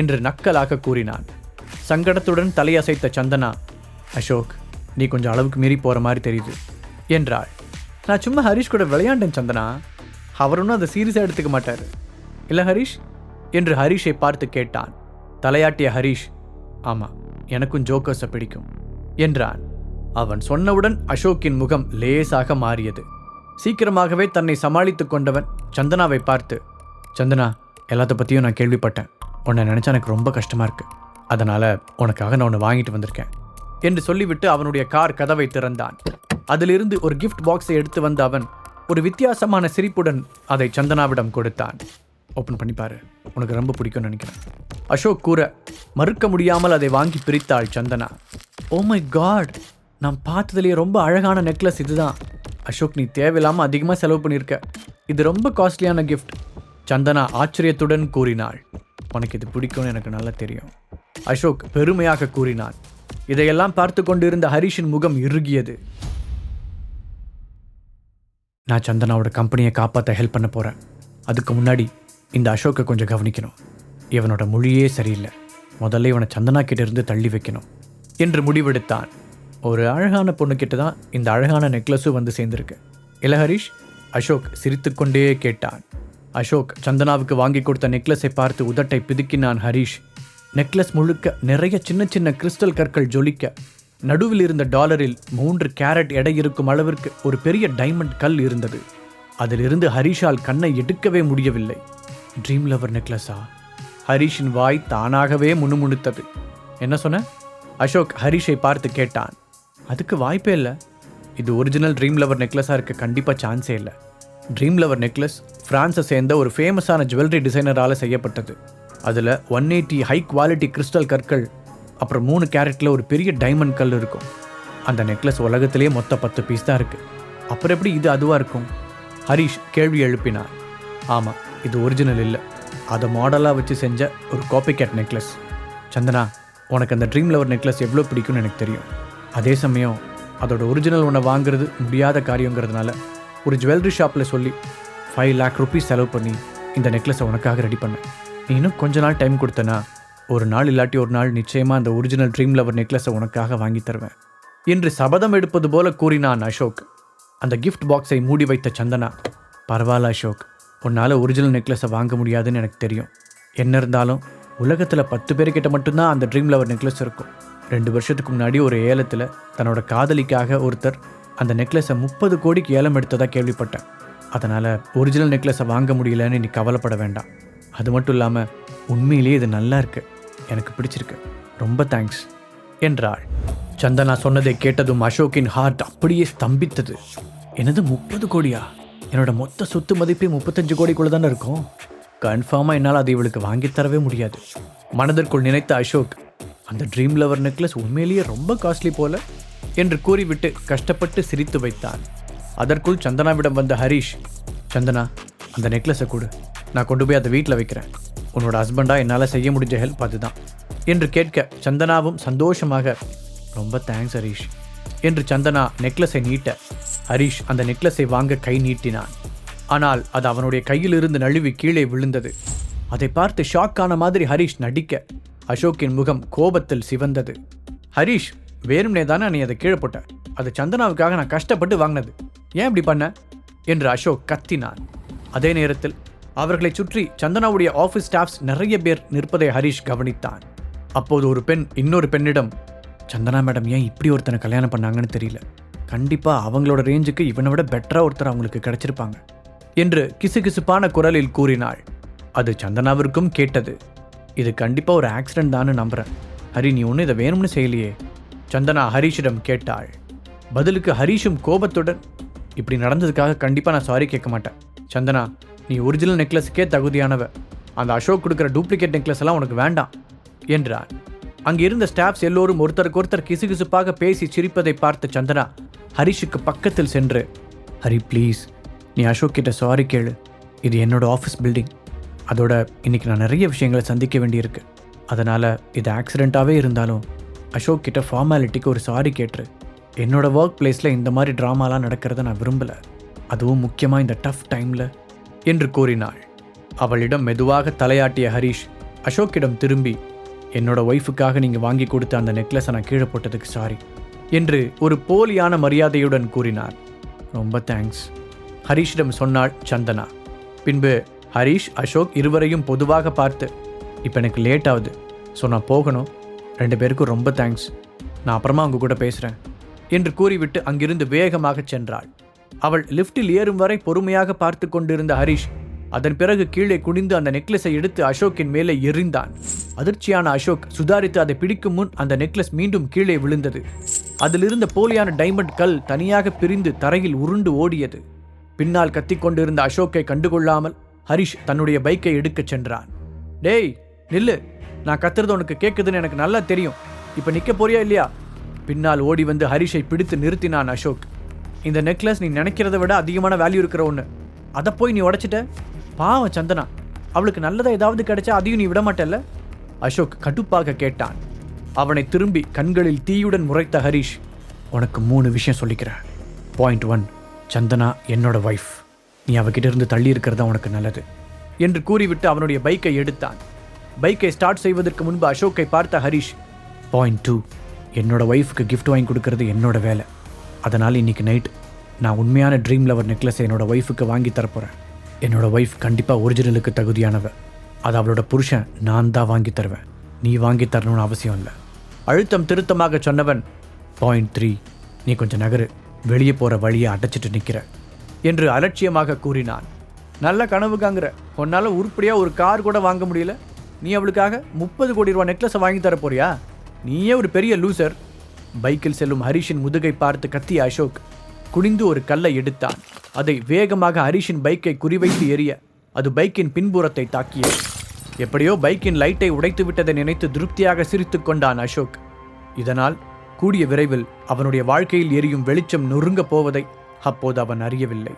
என்று நக்கலாக கூறினான். சங்கடத்துடன் தலையசைத்த சந்தனா, அசோக் நீ கொஞ்சம் அளவுக்கு மீறி போகிற மாதிரி தெரியுது என்றாள். நான் சும்மா ஹரிஷ் கூட விளையாண்டேன் சந்தனா, அவர் ஒன்றும் அதை சீரியஸாக எடுத்துக்க மாட்டார் இல்லை ஹரிஷ் என்று ஹரிஷை பார்த்து கேட்டான். தலையாட்டிய ஹரிஷ், ஆமாம் எனக்கும் ஜோக்கர்ஸை பிடிக்கும் என்றான். அவன் சொன்னவுடன் அசோக்கின் முகம் லேசாக மாறியது. சீக்கிரமாகவே தன்னை சமாளித்து கொண்டவன் சந்தனாவை பார்த்து, சந்தனா எல்லாத்த பற்றியும் நான் கேள்விப்பட்டேன். உன்னை நினச்சா எனக்கு ரொம்ப கஷ்டமாக இருக்குது. அதனால் உனக்காக நான் ஒன்று வாங்கிட்டு வந்திருக்கேன் என்று சொல்லிவிட்டு அவனுடைய கார் கதவை திறந்தான். அதிலிருந்து ஒரு கிஃப்ட் பாக்ஸை எடுத்து வந்த அவன் ஒரு வித்தியாசமான சிரிப்புடன் அதை சந்தனாவிடம் கொடுத்தான். ஓப்பன் பண்ணிப்பாரு, உனக்கு ரொம்ப பிடிக்கும்னு நினைக்கிறேன் அசோக் கூற, மறுக்க முடியாமல் அதை வாங்கி பிரித்தாள் சந்தனா. ஓ மை காட், நான் பார்த்ததுலேயே ரொம்ப அழகான நெக்லஸ் இதுதான். அசோக் நீ தேவையில்லாமல் அதிகமாக செலவு பண்ணியிருக்க, இது ரொம்ப காஸ்ட்லியான கிஃப்ட் சந்தனா ஆச்சரியத்துடன் கூறினாள். உனக்கு இது பிடிக்கும்னு எனக்கு நல்லா தெரியும் அசோக் பெருமையாக கூறினான். இதையெல்லாம் பார்த்து கொண்டிருந்த ஹரிஷின் முகம் இறுகியது. நான் சந்தனாவோட கம்பெனியை காப்பாற்ற ஹெல்ப் பண்ண போகிறேன். அதுக்கு முன்னாடி இந்த அசோக்கை கொஞ்சம் கவனிக்கணும். இவனோட மொழியே சரியில்லை. முதல்ல இவனை சந்தனா கிட்ட இருந்து தள்ளி வைக்கணும் என்று முடிவெடுத்தான். ஒரு அழகான பொண்ணுக்கிட்ட தான் இந்த அழகான நெக்லஸும் வந்து சேர்ந்துருக்கு இல்லை ஹரிஷ்? அசோக் சிரித்துக்கொண்டே கேட்டான். அசோக் சந்தனாவுக்கு வாங்கி கொடுத்த நெக்லஸை பார்த்து உதட்டை பிதுக்கினான் ஹரிஷ். நெக்லஸ் முழுக்க நிறைய சின்ன சின்ன கிறிஸ்டல் கற்கள் ஜொலிக்க, நடுவில் இருந்த டாலரில் 3 கேரட் எடை இருக்கும் அளவிற்கு ஒரு பெரிய டைமண்ட் கல் இருந்தது. அதிலிருந்து ஹரிஷால் கண்ணை எடுக்கவே முடியவில்லை. Dream lover நெக்லஸா? ஹரிஷின் வாய் தானாகவே முணுமுணுத்தது. என்ன சொன்ன? அசோக் ஹரிஷை பார்த்து கேட்டான். அதுக்கு வாய்ப்பே இல்லை. இது ஒரிஜினல் ட்ரீம் லவர் நெக்லஸாக இருக்க கண்டிப்பாக சான்ஸே இல்லை. ட்ரீம் லவர் நெக்லஸ் ஃப்ரான்ஸை சேர்ந்த ஒரு ஃபேமஸான ஜுவல்லரி டிசைனரால் செய்யப்பட்டது. அதில் 180 ஹை குவாலிட்டி கிறிஸ்டல் கற்கள், அப்புறம் 3 கேரட்டில் ஒரு பெரிய டைமண்ட் கல் இருக்கும். அந்த நெக்லஸ் உலகத்திலேயே மொத்தம் 10 பீஸ் தான் இருக்குது. அப்புறம் எப்படி இது அதுவாக இருக்கும்? ஹரிஷ் கேள்வி எழுப்பினார். ஆமாம், இது ஒரிஜினல் இல்லை. அதை மாடலாக வச்சு செஞ்ச ஒரு காப்பி கேட் நெக்லஸ். சந்தனா, உனக்கு அந்த ட்ரீம் லவர் நெக்லஸ் எவ்வளோ பிடிக்கும்னு எனக்கு தெரியும். அதே சமயம் அதோட ஒரிஜினல் ஒன்றை வாங்குறது முடியாத காரியங்கிறதுனால ஒரு ஜுவல்லரி ஷாப்பில் சொல்லி 5 lakh rupees செலவு பண்ணி இந்த நெக்லஸை உனக்காக ரெடி பண்ணேன். நீ இன்னும் கொஞ்ச நாள் டைம் கொடுத்தனா ஒரு நாள் இல்லாட்டி ஒரு நாள் நிச்சயமாக அந்த ஒரிஜினல் ட்ரீம் லவர் நெக்லஸை உனக்காக வாங்கி தருவேன் என்று சபதம் எடுப்பது போல கூறினான் அசோக். அந்த கிஃப்ட் பாக்ஸை மூடி வைத்த சந்தனா, பரவாயில்ல அசோக், உன்னால் ஒரிஜினல் நெக்லஸை வாங்க முடியாதுன்னு எனக்கு தெரியும். என்ன இருந்தாலும் உலகத்தில் 10 பேர்கிட்ட மட்டும்தான் அந்த ட்ரீம் லவர் நெக்லஸ் இருக்கும். 2 வருஷத்துக்கு முன்னாடி ஒரு ஏலத்தில் தன்னோட காதலிக்காக ஒருத்தர் அந்த நெக்லஸை 30 கோடிக்கு ஏலம் எடுத்ததாக கேள்விப்பட்டேன். அதனால் ஒரிஜினல் நெக்லஸை வாங்க முடியலன்னு நீ கவலைப்பட வேண்டாம். அது மட்டும் இல்லாமல் உண்மையிலேயே இது நல்லா இருக்கு, எனக்கு பிடிச்சிருக்கு, ரொம்ப தேங்க்ஸ் என்றாள். சந்தனா சொன்னதை கேட்டதும் அசோக்கின் ஹார்ட் அப்படியே ஸ்தம்பித்தது. என்னது 30 கோடியா? என்னோட மொத்த சொத்து மதிப்பே 35 கோடிக்குள்ளே தானே இருக்கும். கன்ஃபார்மாக என்னால் அதை இவளுக்கு வாங்கித்தரவே முடியாது மனதிற்குள் நினைத்த அசோக், அந்த ட்ரீம் லவர் நெக்லஸ் உண்மையிலேயே ரொம்ப காஸ்ட்லி போல என்று கூறிவிட்டு கஷ்டப்பட்டு சிரித்து வைத்தான். அதற்குள் சந்தனாவிடம் வந்த ஹரிஷ், சந்தனா, அந்த நெக்லஸை கொடு, நான் கொண்டு போய் அதை வீட்டில் வைக்கிறேன். உன்னோட ஹஸ்பண்டாக என்னால் செய்ய முடிஞ்ச ஹெல்ப் அதுதான் என்று கேட்க சந்தனாவும் சந்தோஷமாக, ரொம்ப தேங்க்ஸ் ஹரிஷ் என்று சந்தனா நெக்லஸை நீட்ட ஹரிஷ் அந்த நெக்லஸை வாங்க கை நீட்டினான். ஆனால் அது அவனுடைய கையிலிருந்து நழுவி கீழே விழுந்தது. அதை பார்த்து ஷாக்கான மாதிரி ஹரிஷ் நடிக்க அசோக்கின் முகம் கோபத்தில் சிவந்தது. ஹரிஷ், வேறும்னே தானே நீ அதை கீழே போட்ட? அது சந்தனாவுக்காக நான் கஷ்டப்பட்டு வாங்கினது, ஏன் இப்படி பண்ண என்று அசோக் கத்தினான். அதே நேரத்தில் அவர்களை சுற்றி சந்தனாவுடைய ஆஃபீஸ் ஸ்டாஃப்ஸ் நிறைய பேர் நிற்பதை ஹரிஷ் கவனித்தான். அப்போது ஒரு பெண் இன்னொரு பெண்ணிடம், சந்தனா மேடம் ஏன் இப்படி ஒருத்தனை கல்யாணம் பண்ணாங்கன்னு தெரியல, கண்டிப்பாக அவங்களோட ரேஞ்சுக்கு இவனை விட பெட்டராக ஒருத்தர் அவங்களுக்கு கிடைச்சிருப்பாங்க என்று கிசுகிசுப்பான குரலில் கூறினாள். அது சந்தனாவிற்கும் கேட்டது. இது கண்டிப்பாக ஒரு ஆக்சிடென்ட் தான்னு நம்புகிறேன். ஹரி, நீ ஒன்றும் இதை வேணும்னு செய்யலையே சந்தனா ஹரிஷிடம் கேட்டாள். பதிலுக்கு ஹரிஷும் கோபத்துடன், இப்படி நடந்ததுக்காக கண்டிப்பாக நான் சாரி கேட்க மாட்டேன். சந்தனா, நீ ஒரிஜினல் நெக்லஸுக்கே தகுதியானவ, அந்த அசோக் கொடுக்குற டூப்ளிகேட் நெக்லஸ் எல்லாம் உனக்கு வேண்டாம் என்றான். அங்கே இருந்த ஸ்டாஃப்ஸ் எல்லோரும் ஒருத்தருக்கு ஒருத்தர் கிசுகிசுப்பாக பேசி சிரிப்பதை பார்த்த சந்தனா ஹரிஷுக்கு பக்கத்தில் சென்று, ஹரி ப்ளீஸ், நீ அசோக் கிட்ட சாரி கேளு. இது என்னோட ஆஃபீஸ் பில்டிங், அதோட இன்னைக்கு நான் நிறைய விஷயங்களை சந்திக்க வேண்டியிருக்கு. அதனால் இது ஆக்சிடெண்ட்டாகவே இருந்தாலும் அசோக் கிட்ட ஃபார்மாலிட்டிக்கு ஒரு சாரி கேட்டுரு. என்னோட ஒர்க் பிளேஸில் இந்த மாதிரி ட்ராமாலாம் நடக்கிறத நான் விரும்பலை, அதுவும் முக்கியமாக இந்த டஃப் டைமில் என்று கூறினாள். அவளிடம் மெதுவாக தலையாட்டிய ஹரிஷ் அசோக்கிடம் திரும்பி, என்னோட ஒய்ஃபுக்காக நீங்கள் வாங்கி கொடுத்த அந்த நெக்லஸை நான் கீழே போட்டதுக்கு சாரி என்று ஒரு போலியான மரியாதையுடன் கூறினார். ரொம்ப தேங்க்ஸ் ஹரிஷிடம் சொன்னாள் சந்தனா. பின்பு ஹரிஷ் அசோக் இருவரையும் பொதுவாக பார்த்து, இப்போ எனக்கு லேட் ஆகுது, ஸோ நான் போகணும், 2 பேருக்கும் ரொம்ப தேங்க்ஸ், நான் அப்புறமா அவங்க கூட பேசுகிறேன் என்று கூறிவிட்டு அங்கிருந்து வேகமாக சென்றாள். அவள் லிஃப்டில் ஏறும் வரை பொறுமையாக பார்த்து கொண்டிருந்த ஹரிஷ் அதன் பிறகு கீழே குனிந்து அந்த நெக்லஸை எடுத்து அசோக்கின் மேலே எறிந்தான். அதிர்ச்சியான அசோக் சுதாரித்து அதை பிடிக்கும் முன் அந்த நெக்லஸ் மீண்டும் கீழே விழுந்தது. அதிலிருந்த போலியான டைமண்ட் கல் தனியாக பிரிந்து தரையில் உருண்டு ஓடியது. பின்னால் கத்திக்கொண்டிருந்த அசோக்கை கண்டுகொள்ளாமல் ஹரிஷ் தன்னுடைய பைக்கை எடுக்கச் சென்றான். டேய் நில்லு, நான் கத்துறது உனக்கு கேட்குதுன்னு எனக்கு நல்லா தெரியும், இப்போ நிற்க போறியா இல்லையா? பின்னால் ஓடி வந்து ஹரிஷை பிடித்து நிறுத்தினான் அசோக். இந்த நெக்லஸ் நீ நினைக்கிறத விட அதிகமான வேல்யூ இருக்கிற ஒன்று, அதை போய் நீ உடைச்சிட்ட. பாவம் சந்தனா, அவளுக்கு நல்லதாக ஏதாவது கிடைச்சா அதையும் நீ விட மாட்டல்ல? அசோக் கடுப்பாக கேட்டான். அவனை திரும்பி கண்களில் தீயுடன் முறைத்த ஹரிஷ், உனக்கு 3 விஷயம் சொல்லிக்கிறேன். பாயிண்ட் 1, சந்தனா என்னோட வைஃப், நீ அவகிட்ட இருந்து தள்ளி இருக்கிறதா உனக்கு நல்லது என்று கூறிவிட்டு அவனுடைய பைக்கை எடுத்தான். பைக்கை ஸ்டார்ட் செய்வதற்கு முன்பு அசோக்கை பார்த்த ஹரிஷ், பாயிண்ட் 2, என்னோட ஒய்ஃபுக்கு கிஃப்ட் வாங்கி கொடுக்கறது என்னோட வேலை. அதனால் இன்னைக்கு நைட் நான் உண்மையான ட்ரீம் லவர் நெக்லஸை என்னோட ஒய்ஃபுக்கு வாங்கி தரப்போகிறேன். என்னோட ஒய்ஃப் கண்டிப்பாக ஒரிஜினலுக்கு தகுதியானவ. அது அவளோட புருஷன் நான் தான் வாங்கி தருவேன். நீ வாங்கி தரணும்னு அவசியம் இல்லை. அழுத்தம் திருத்தமாக சொன்னவன், பாயிண்ட் 3, நீ கொஞ்சம் நகரு, வெளியே போகிற வழியை அடைச்சிட்டு நிற்கிற என்று அலட்சியமாக கூறினான். நல்ல கனவுக்காங்கிற, உன்னால் உருப்படியாக ஒரு கார் கூட வாங்க முடியல, நீ அவளுக்காக 30 கோடி ரூபா நெக்லஸை வாங்கி தர போறியா? நீயே ஒரு பெரிய லூசர். பைக்கில் செல்லும் ஹரிஷின் முதுகை பார்த்து கத்திய அசோக் குனிந்து ஒரு கல்லை எடுத்தான். அதை வேகமாக ஹரிஷின் பைக்கை குறிவைத்து எறிய அது பைக்கின் பின்புறத்தை தாக்கியது. எப்படியோ பைக்கின் லைட்டை உடைத்து விட்டதை நினைத்து திருப்தியாக சிரித்துக் கொண்டான் அசோக். இதனால் கூடிய விரைவில் அவனுடைய வாழ்க்கையில் எரியும் வெளிச்சம் நொறுங்க போவதை அப்போது அவன் அறியவில்லை.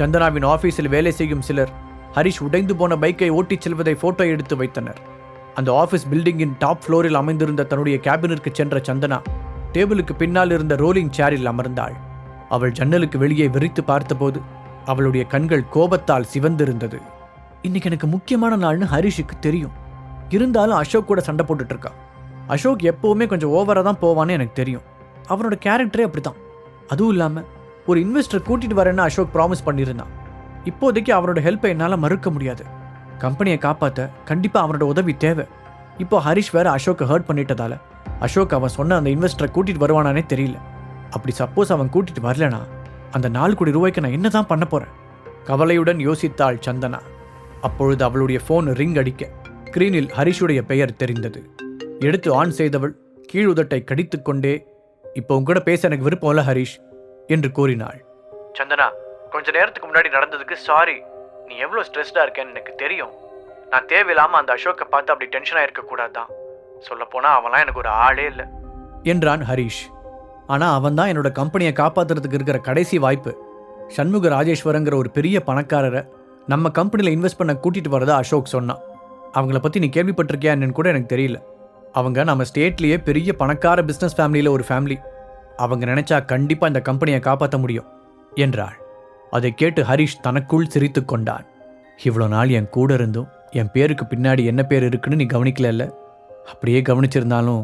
சந்தனாவின் ஆபீஸில் வேலை செய்யும் சிலர் ஹரிஷ் உடைந்து போன பைக்கை ஓட்டிச் செல்வதை போட்டோ எடுத்து வைத்தனர். அந்த ஆபீஸ் பில்டிங்கின் டாப் ஃப்ளோரில் அமைந்திருந்த தன்னுடைய கேபினிற்கு சென்ற சந்தனா டேபிளுக்கு பின்னால் இருந்த ரோலிங் சேரில் அமர்ந்தாள். அவள் ஜன்னலுக்கு வெளியே விரித்து பார்த்தபோது அவளுடைய கண்கள் கோபத்தால் சிவந்திருந்தது. இன்னைக்கு எனக்கு முக்கியமான நாள்னு ஹரிஷுக்கு தெரியும். இருந்தாலும் அசோக் கூட சண்டை போட்டுட்டு இருக்கான். அசோக் எப்பவுமே கொஞ்சம் ஓவராக தான் போவான்னு எனக்கு தெரியும். அவனோட கேரக்டரே அப்படித்தான். அதுவும் இல்லாமல் ஒரு இன்வெஸ்டர் கூட்டிட்டு வரேன்னு அசோக் ப்ராமிஸ் பண்ணியிருந்தான். இப்போதைக்கு அவனோட ஹெல்ப்பை என்னால் மறுக்க முடியாது. கம்பெனியை காப்பாற்ற கண்டிப்பாக அவனோட உதவி தேவை. இப்போ ஹரிஷ் வேற அசோக்கை ஹர்ட் பண்ணிட்டதால அசோக் அவன் சொன்ன அந்த இன்வெஸ்டரை கூட்டிட்டு வருவானானே தெரியல. அப்படி சப்போஸ் அவன் கூட்டிட்டு வரலனா அந்த 4 கோடி ரூபாய்க்கு நான் என்ன தான் பண்ண போறேன்? கவலையுடன் யோசித்தாள் சந்தனா. அப்பொழுது அவளுடைய ஃபோன் ரிங் அடிக்க ஸ்கிரீனில் ஹரிஷுடைய பெயர் தெரிந்தது. எடுத்து ஆன் செய்தவள் கீழுதட்டை கடித்துக்கொண்டே, இப்போ உங்கூட பேச எனக்கு விருப்பம் இல்லை ஹரிஷ் என்று கூறினாள். சந்தனா, கொஞ்ச நேரத்துக்கு முன்னாடி நடந்ததுக்கு சாரி. நீ எவ்வளோ ஸ்ட்ரெஸ்டாக இருக்கேன்னு எனக்கு தெரியும். நான் தேவையில்லாமல் அந்த அசோக்கை பார்த்து அப்படி டென்ஷனாக இருக்கக்கூடாதான். சொல்லப்போனால் அவன்லாம் எனக்கு ஒரு ஆளே இல்லை என்றான் ஹரிஷ். ஆனால் அவன் தான் என்னோட கம்பெனியை காப்பாற்றுறதுக்கு இருக்கிற கடைசி வாய்ப்பு. சண்முக ராஜேஸ்வரங்கிற ஒரு பெரிய பணக்காரரை நம்ம கம்பெனியில் இன்வெஸ்ட் பண்ண கூட்டிகிட்டு வரதா அசோக் சொன்னான். அவங்கள பற்றி நீ கேள்விப்பட்டிருக்கியான்னு கூட எனக்கு தெரியல. அவங்க நம்ம ஸ்டேட்லேயே பெரிய பணக்கார பிஸ்னஸ் ஃபேமிலியில் ஒரு ஃபேமிலி. அவங்க நினைச்சா கண்டிப்பாக இந்த கம்பெனியை காப்பாற்ற முடியும் என்றாள். அதை கேட்டு ஹரிஷ் தனக்குள் சிரித்து கொண்டான். இவ்வளோ நாள் என் கூட இருந்தும் என் பேருக்கு பின்னாடி என்ன பேர் இருக்குன்னு நீ கவனிக்கல. அப்படியே கவனிச்சிருந்தாலும்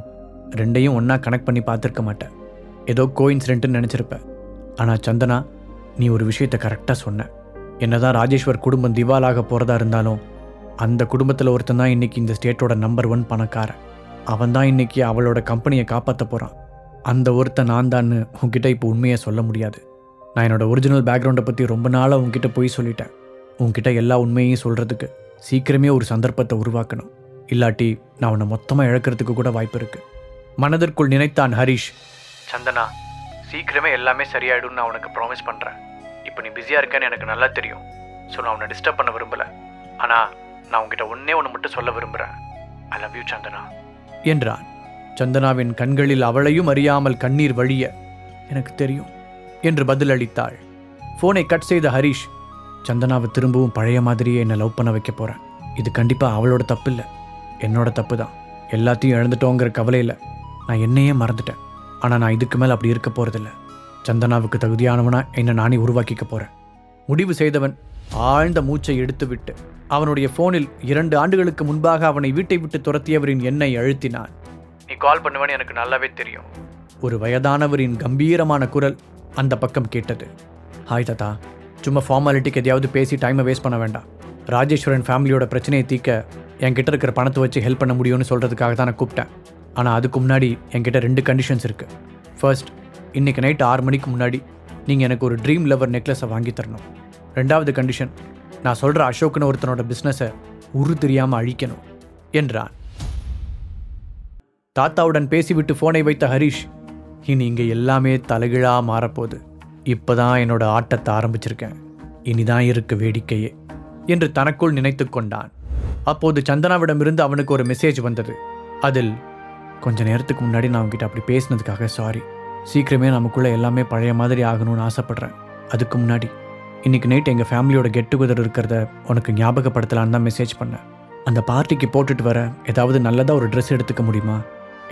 ரெண்டையும் ஒன்றா கனெக்ட் பண்ணி பார்த்துருக்க மாட்டேன். ஏதோ கோயின்சிடென்ட்னு நினச்சிருப்ப. ஆனால் சந்தனா, நீ ஒரு விஷயத்தை கரெக்டாக சொன்ன. என்னதான் ராஜேஸ்வர் குடும்பம் திவாலாக போகிறதா இருந்தாலும் அந்த குடும்பத்தில் ஒருத்தன் தான் இன்றைக்கி இந்த ஸ்டேட்டோட நம்பர் 1 பணக்காரன். அவன் தான் இன்றைக்கி அவளோட கம்பெனியை காப்பாற்ற போகிறான். அந்த ஒருத்தன் நான் தான்னு உன்கிட்ட இப்போ உண்மையை சொல்ல முடியாது. நான் என்னோட ஒரிஜினல் பேக்ரவுண்டை பற்றி ரொம்ப நாளாக உன்கிட்ட போய் சொல்லிட்டேன். உன்கிட்ட எல்லா உண்மையையும் சொல்கிறதுக்கு சீக்கிரமே ஒரு சந்தர்ப்பத்தை உருவாக்கணும். இல்லாட்டி நான் உன்னை மொத்தமாக இழக்கிறதுக்கு கூட வாய்ப்பு இருக்குது மனதிற்குள் நினைத்தான் ஹரிஷ். சந்தனா, சீக்கிரமே எல்லாமே சரியாயிடும்னு நான் உனக்கு ப்ராமிஸ் பண்ணுறேன். இப்போ நீ பிஸியாக இருக்கேன்னு எனக்கு நல்லா தெரியும். ஸோ நான் உன்னை டிஸ்டர்ப் பண்ண விரும்பலை. ஆனால் நான் உங்ககிட்ட ஒன்று மட்டும் சொல்ல விரும்புகிறேன். ஐ லவ் யூ சந்தனா என்றான். சந்தனாவின் கண்களில் அவளையும் அறியாமல் கண்ணீர் வழிய, எனக்கு தெரியும் என்று பதிலளித்தாள். ஃபோனை கட் செய்த ஹரிஷ், சந்தனாவை திரும்பவும் பழைய மாதிரியே என்னை லவ் பண்ண வைக்க போகிறேன். இது கண்டிப்பாக அவளோட தப்பு இல்லை, என்னோட தப்பு தான். எல்லாத்தையும் இழந்துட்டோங்கிற கவலையில் நான் என்னையே மறந்துட்டேன். ஆனால் நான் இதுக்கு மேலே அப்படி இருக்க போகிறதில்ல. சந்தனாவுக்கு தகுதியானவனா என்னை நானே உருவாக்கிக்க போகிறேன் முடிவு செய்தவன் ஆழ்ந்த மூச்சை எடுத்துவிட்டு அவனுடைய ஃபோனில் 2 ஆண்டுகளுக்கு முன்பாக அவனை வீட்டை விட்டு துரத்தியவரின் எண்ணை அழுத்தினான். நீ கால் பண்ணுவேன்னு எனக்கு நல்லாவே தெரியும். ஒரு வயதானவரின் கம்பீரமான குரல் அந்த பக்கம் கேட்டது. ஹாய் தாத்தா, சும்மா ஃபார்மாலிட்டிக்கு எதையாவது பேசி டைமை வேஸ்ட் பண்ண வேண்டாம். ராஜேஸ்வரன் ஃபேமிலியோட பிரச்சனையை தீர்க்க என்கிட்ட இருக்கிற பணத்தை வச்சு ஹெல்ப் பண்ண முடியும்னு சொல்கிறதுக்காக தான் நான் கூப்பிட்டேன். ஆனால் அதுக்கு முன்னாடி என்கிட்ட 2 கண்டிஷன்ஸ் இருக்குது. ஃபர்ஸ்ட், இன்றைக்கி நைட் 6 மணிக்கு முன்னாடி நீங்கள் எனக்கு ஒரு ட்ரீம் லவர் நெக்லஸை வாங்கி தரணும். 2வது கண்டிஷன், நான் சொல்கிற அசோக்னு ஒருத்தனோட பிஸ்னஸை தெரியாமல் அழிக்கணும் என்றான். தாத்தாவுடன் பேசிவிட்டு ஃபோனை வைத்த ஹரிஷ், இனி இங்கே எல்லாமே தலைகீழாக மாறப்போகுது. இப்போ தான் என்னோட ஆட்டத்தை ஆரம்பிச்சிருக்கேன், இனிதான் இருக்கு வேடிக்கையே என்று தனக்குள் நினைத்து கொண்டான். அப்போது சந்தனாவிடமிருந்து அவனுக்கு ஒரு மெசேஜ் வந்தது. அதில், கொஞ்ச நேரத்துக்கு முன்னாடி நான் உங்ககிட்ட அப்படி பேசினதுக்காக சாரி. சீக்கிரமே நமக்குள்ளே எல்லாமே பழைய மாதிரி ஆகணும்னு ஆசைப்பட்றேன். அதுக்கு முன்னாடி இன்றைக்கி நைட் எங்கள் ஃபேமிலியோட கெட் டுகெதர் இருக்கிறத உனக்கு ஞாபகப்படுத்தலான்னு தான் மெசேஜ் பண்ணேன். அந்த பார்ட்டிக்கு போட்டுட்டு வர ஏதாவது நல்லதாக ஒரு ட்ரெஸ் எடுத்துக்க முடியுமா?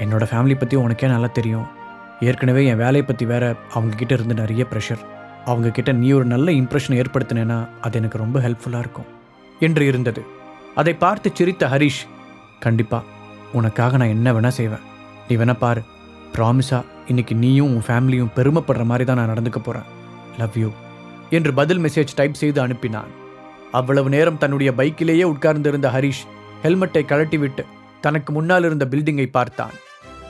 என்னோடய ஃபேமிலி பற்றி உனக்கே நல்லா தெரியும். ஏற்கனவே என் வேலையை பற்றி வேற அவங்கக்கிட்ட இருந்து நிறைய ப்ரெஷர். அவங்கக்கிட்ட நீ ஒரு நல்ல இம்ப்ரெஷன் ஏற்படுத்தினேன்னா அது எனக்கு ரொம்ப ஹெல்ப்ஃபுல்லாக இருக்கும் என்று இருந்தது. அதை பார்த்து சிரித்த ஹரிஷ், கண்டிப்பாக உனக்காக நான் என்ன வேணால் செய்வேன். நீ வேணா பாரு, ப்ராமிஸா இன்னைக்கு நீயும் உன் ஃபேமிலியும் பெருமைப்படுற மாதிரி தான் நான் நடந்துக்க போகிறேன். லவ் யூ என்று பதில் மெசேஜ் டைப் செய்து அனுப்பினான். அவ்வளவு நேரம் தன்னுடைய பைக்கிலேயே உட்கார்ந்திருந்த ஹரிஷ் ஹெல்மெட்டை கழட்டிவிட்டு தனக்கு முன்னால் இருந்த பில்டிங்கை பார்த்தான்.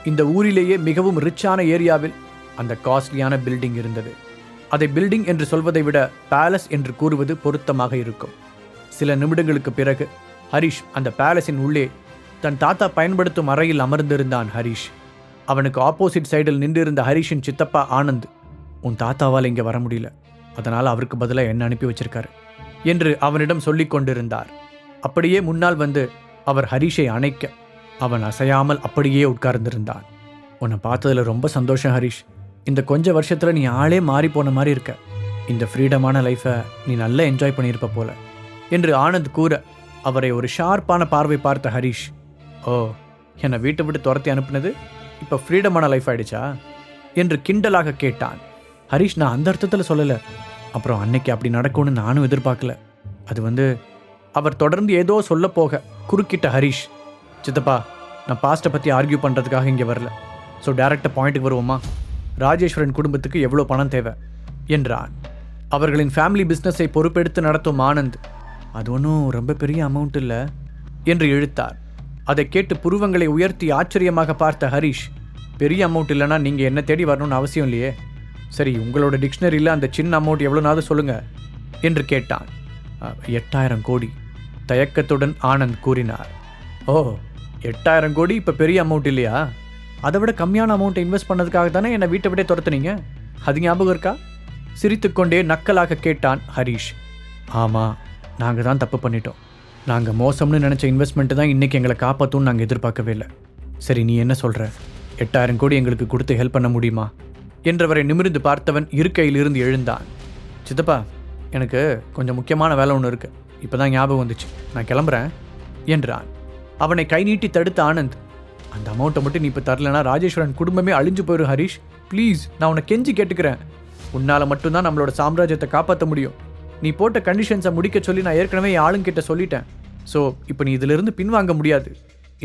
இந்த ஊரிலேயே மிகவும் ரிச்சான ஏரியாவில் அந்த காஸ்ட்லியான பில்டிங் இருந்தது. அதை பில்டிங் என்று சொல்வதை விட பேலஸ் என்று கூறுவது பொருத்தமாக இருக்கும். சில நிமிடங்களுக்கு பிறகு ஹரிஷ் அந்த பேலஸின் உள்ளே தன் தாத்தா பயன்படுத்தும் அறையில் அமர்ந்திருந்தான். ஹரிஷ் அவனுக்கு ஆப்போசிட் சைடில் நின்றிருந்த ஹரிஷின் சித்தப்பா ஆனந்த், உன் தாத்தாவால் இங்கே வர முடியல, அதனால் அவருக்கு பதிலாக என்ன அனுப்பி வச்சிருக்காரு என்று அவனிடம் சொல்லிக் கொண்டிருந்தார். அப்படியே முன்னால் வந்து அவர் ஹரிஷை அணைக்க அவன் அசையாமல் அப்படியே உட்கார்ந்திருந்தான். உன்னை பார்த்ததுல ரொம்ப சந்தோஷம் ஹரிஷ். இந்த கொஞ்ச வருஷத்துல நீ ஆளே மாறி போன மாதிரி இருக்க. இந்த ஃப்ரீடமான லைஃபை நீ நல்லா என்ஜாய் பண்ணியிருப்ப போல என்று ஆனந்த் கூற அவரை ஒரு ஷார்ப்பான பார்வை பார்த்த ஹரிஷ், ஓ, என்னை வீட்டை விட்டு துரத்தி அனுப்புனது இப்போ ஃப்ரீடமான லைஃப் ஆயிடுச்சா என்று கிண்டலாக கேட்டான். ஹரிஷ், நான் அந்த அர்த்தத்தில் சொல்லலை. அப்புறம் அன்னைக்கு அப்படி நடக்கும்னு நானும் எதிர்பார்க்கல. அது அவர் தொடர்ந்து ஏதோ சொல்ல போக குறுக்கிட்ட ஹரிஷ், சித்தப்பா, நான் பாஸ்ட்டை பற்றி ஆர்கியூ பண்ணுறதுக்காக இங்கே வரல. ஸோ டேரெக்டாக பாயிண்ட்டுக்கு வருவோமா? ராஜேஸ்வரன் குடும்பத்துக்கு எவ்வளோ பணம் தேவை என்றான். அவர்களின் ஃபேமிலி பிஸ்னஸை பொறுப்பெடுத்து நடத்தும் ஆனந்த், அது ஒன்றும் ரொம்ப பெரிய அமௌண்ட் இல்லை என்று இழுத்தார். அதை கேட்டு புருவங்களை உயர்த்தி ஆச்சரியமாக பார்த்த ஹரிஷ், பெரிய அமௌண்ட் இல்லைனா நீங்கள் என்ன தேடி வரணும்னு அவசியம் இல்லையே. சரி, உங்களோட டிக்ஷனரியில் அந்த சின்ன அமௌண்ட் எவ்வளோனாவது சொல்லுங்கள் என்று கேட்டான். 8,000 கோடி தயக்கத்துடன் ஆனந்த் கூறினார். ஓ, 8,000 கோடி இப்போ பெரிய அமௌண்ட் இல்லையா? அதை விட கம்மியான அமௌண்ட்டை இன்வெஸ்ட் பண்ணதுக்காக தானே என்னை வீட்டை விட்டே துரத்துனீங்க, அது ஞாபகம் இருக்கா? சிரித்துக்கொண்டே நக்கலாக கேட்டான் ஹரிஷ். ஆமாம், நாங்கள் தான் தப்பு பண்ணிட்டோம். நாங்கள் மோசம்னு நினச்ச இன்வெஸ்ட்மெண்ட்டு தான் இன்றைக்கி எங்களை காப்பாற்றும்னு நாங்கள் எதிர்பார்க்கவே இல்லை. சரி, நீ என்ன சொல்கிற? 8,000 கோடி எங்களுக்கு கொடுத்து ஹெல்ப் பண்ண முடியுமா என்றவரை நிமிர்ந்து பார்த்தவன் இருக்கையிலிருந்து எழுந்தான். சித்தப்பா, எனக்கு கொஞ்சம் முக்கியமான வேலை ஒன்று இருக்குது, இப்போ தான் ஞாபகம் வந்துச்சு, நான் கிளம்புறேன் என்றான். அவனை கை நீட்டி தடுத்த ஆனந்த், அந்த அமௌண்ட்டை மட்டும் நீ இப்போ தரலனா ராஜேஸ்வரன் குடும்பமே அழிஞ்சு போயிடும் ஹரிஷ். ப்ளீஸ், நான் உன்னை கெஞ்சி கேட்டுக்கிறேன். உன்னால் மட்டும்தான் நம்மளோட சாம்ராஜ்யத்தை காப்பாற்ற முடியும். நீ போட்ட கண்டிஷன்ஸை முடிக்க சொல்லி நான் ஏற்கனவே என் ஆளுங்கிட்ட சொல்லிட்டேன். ஸோ இப்போ நீ இதிலிருந்து பின்வாங்க முடியாது.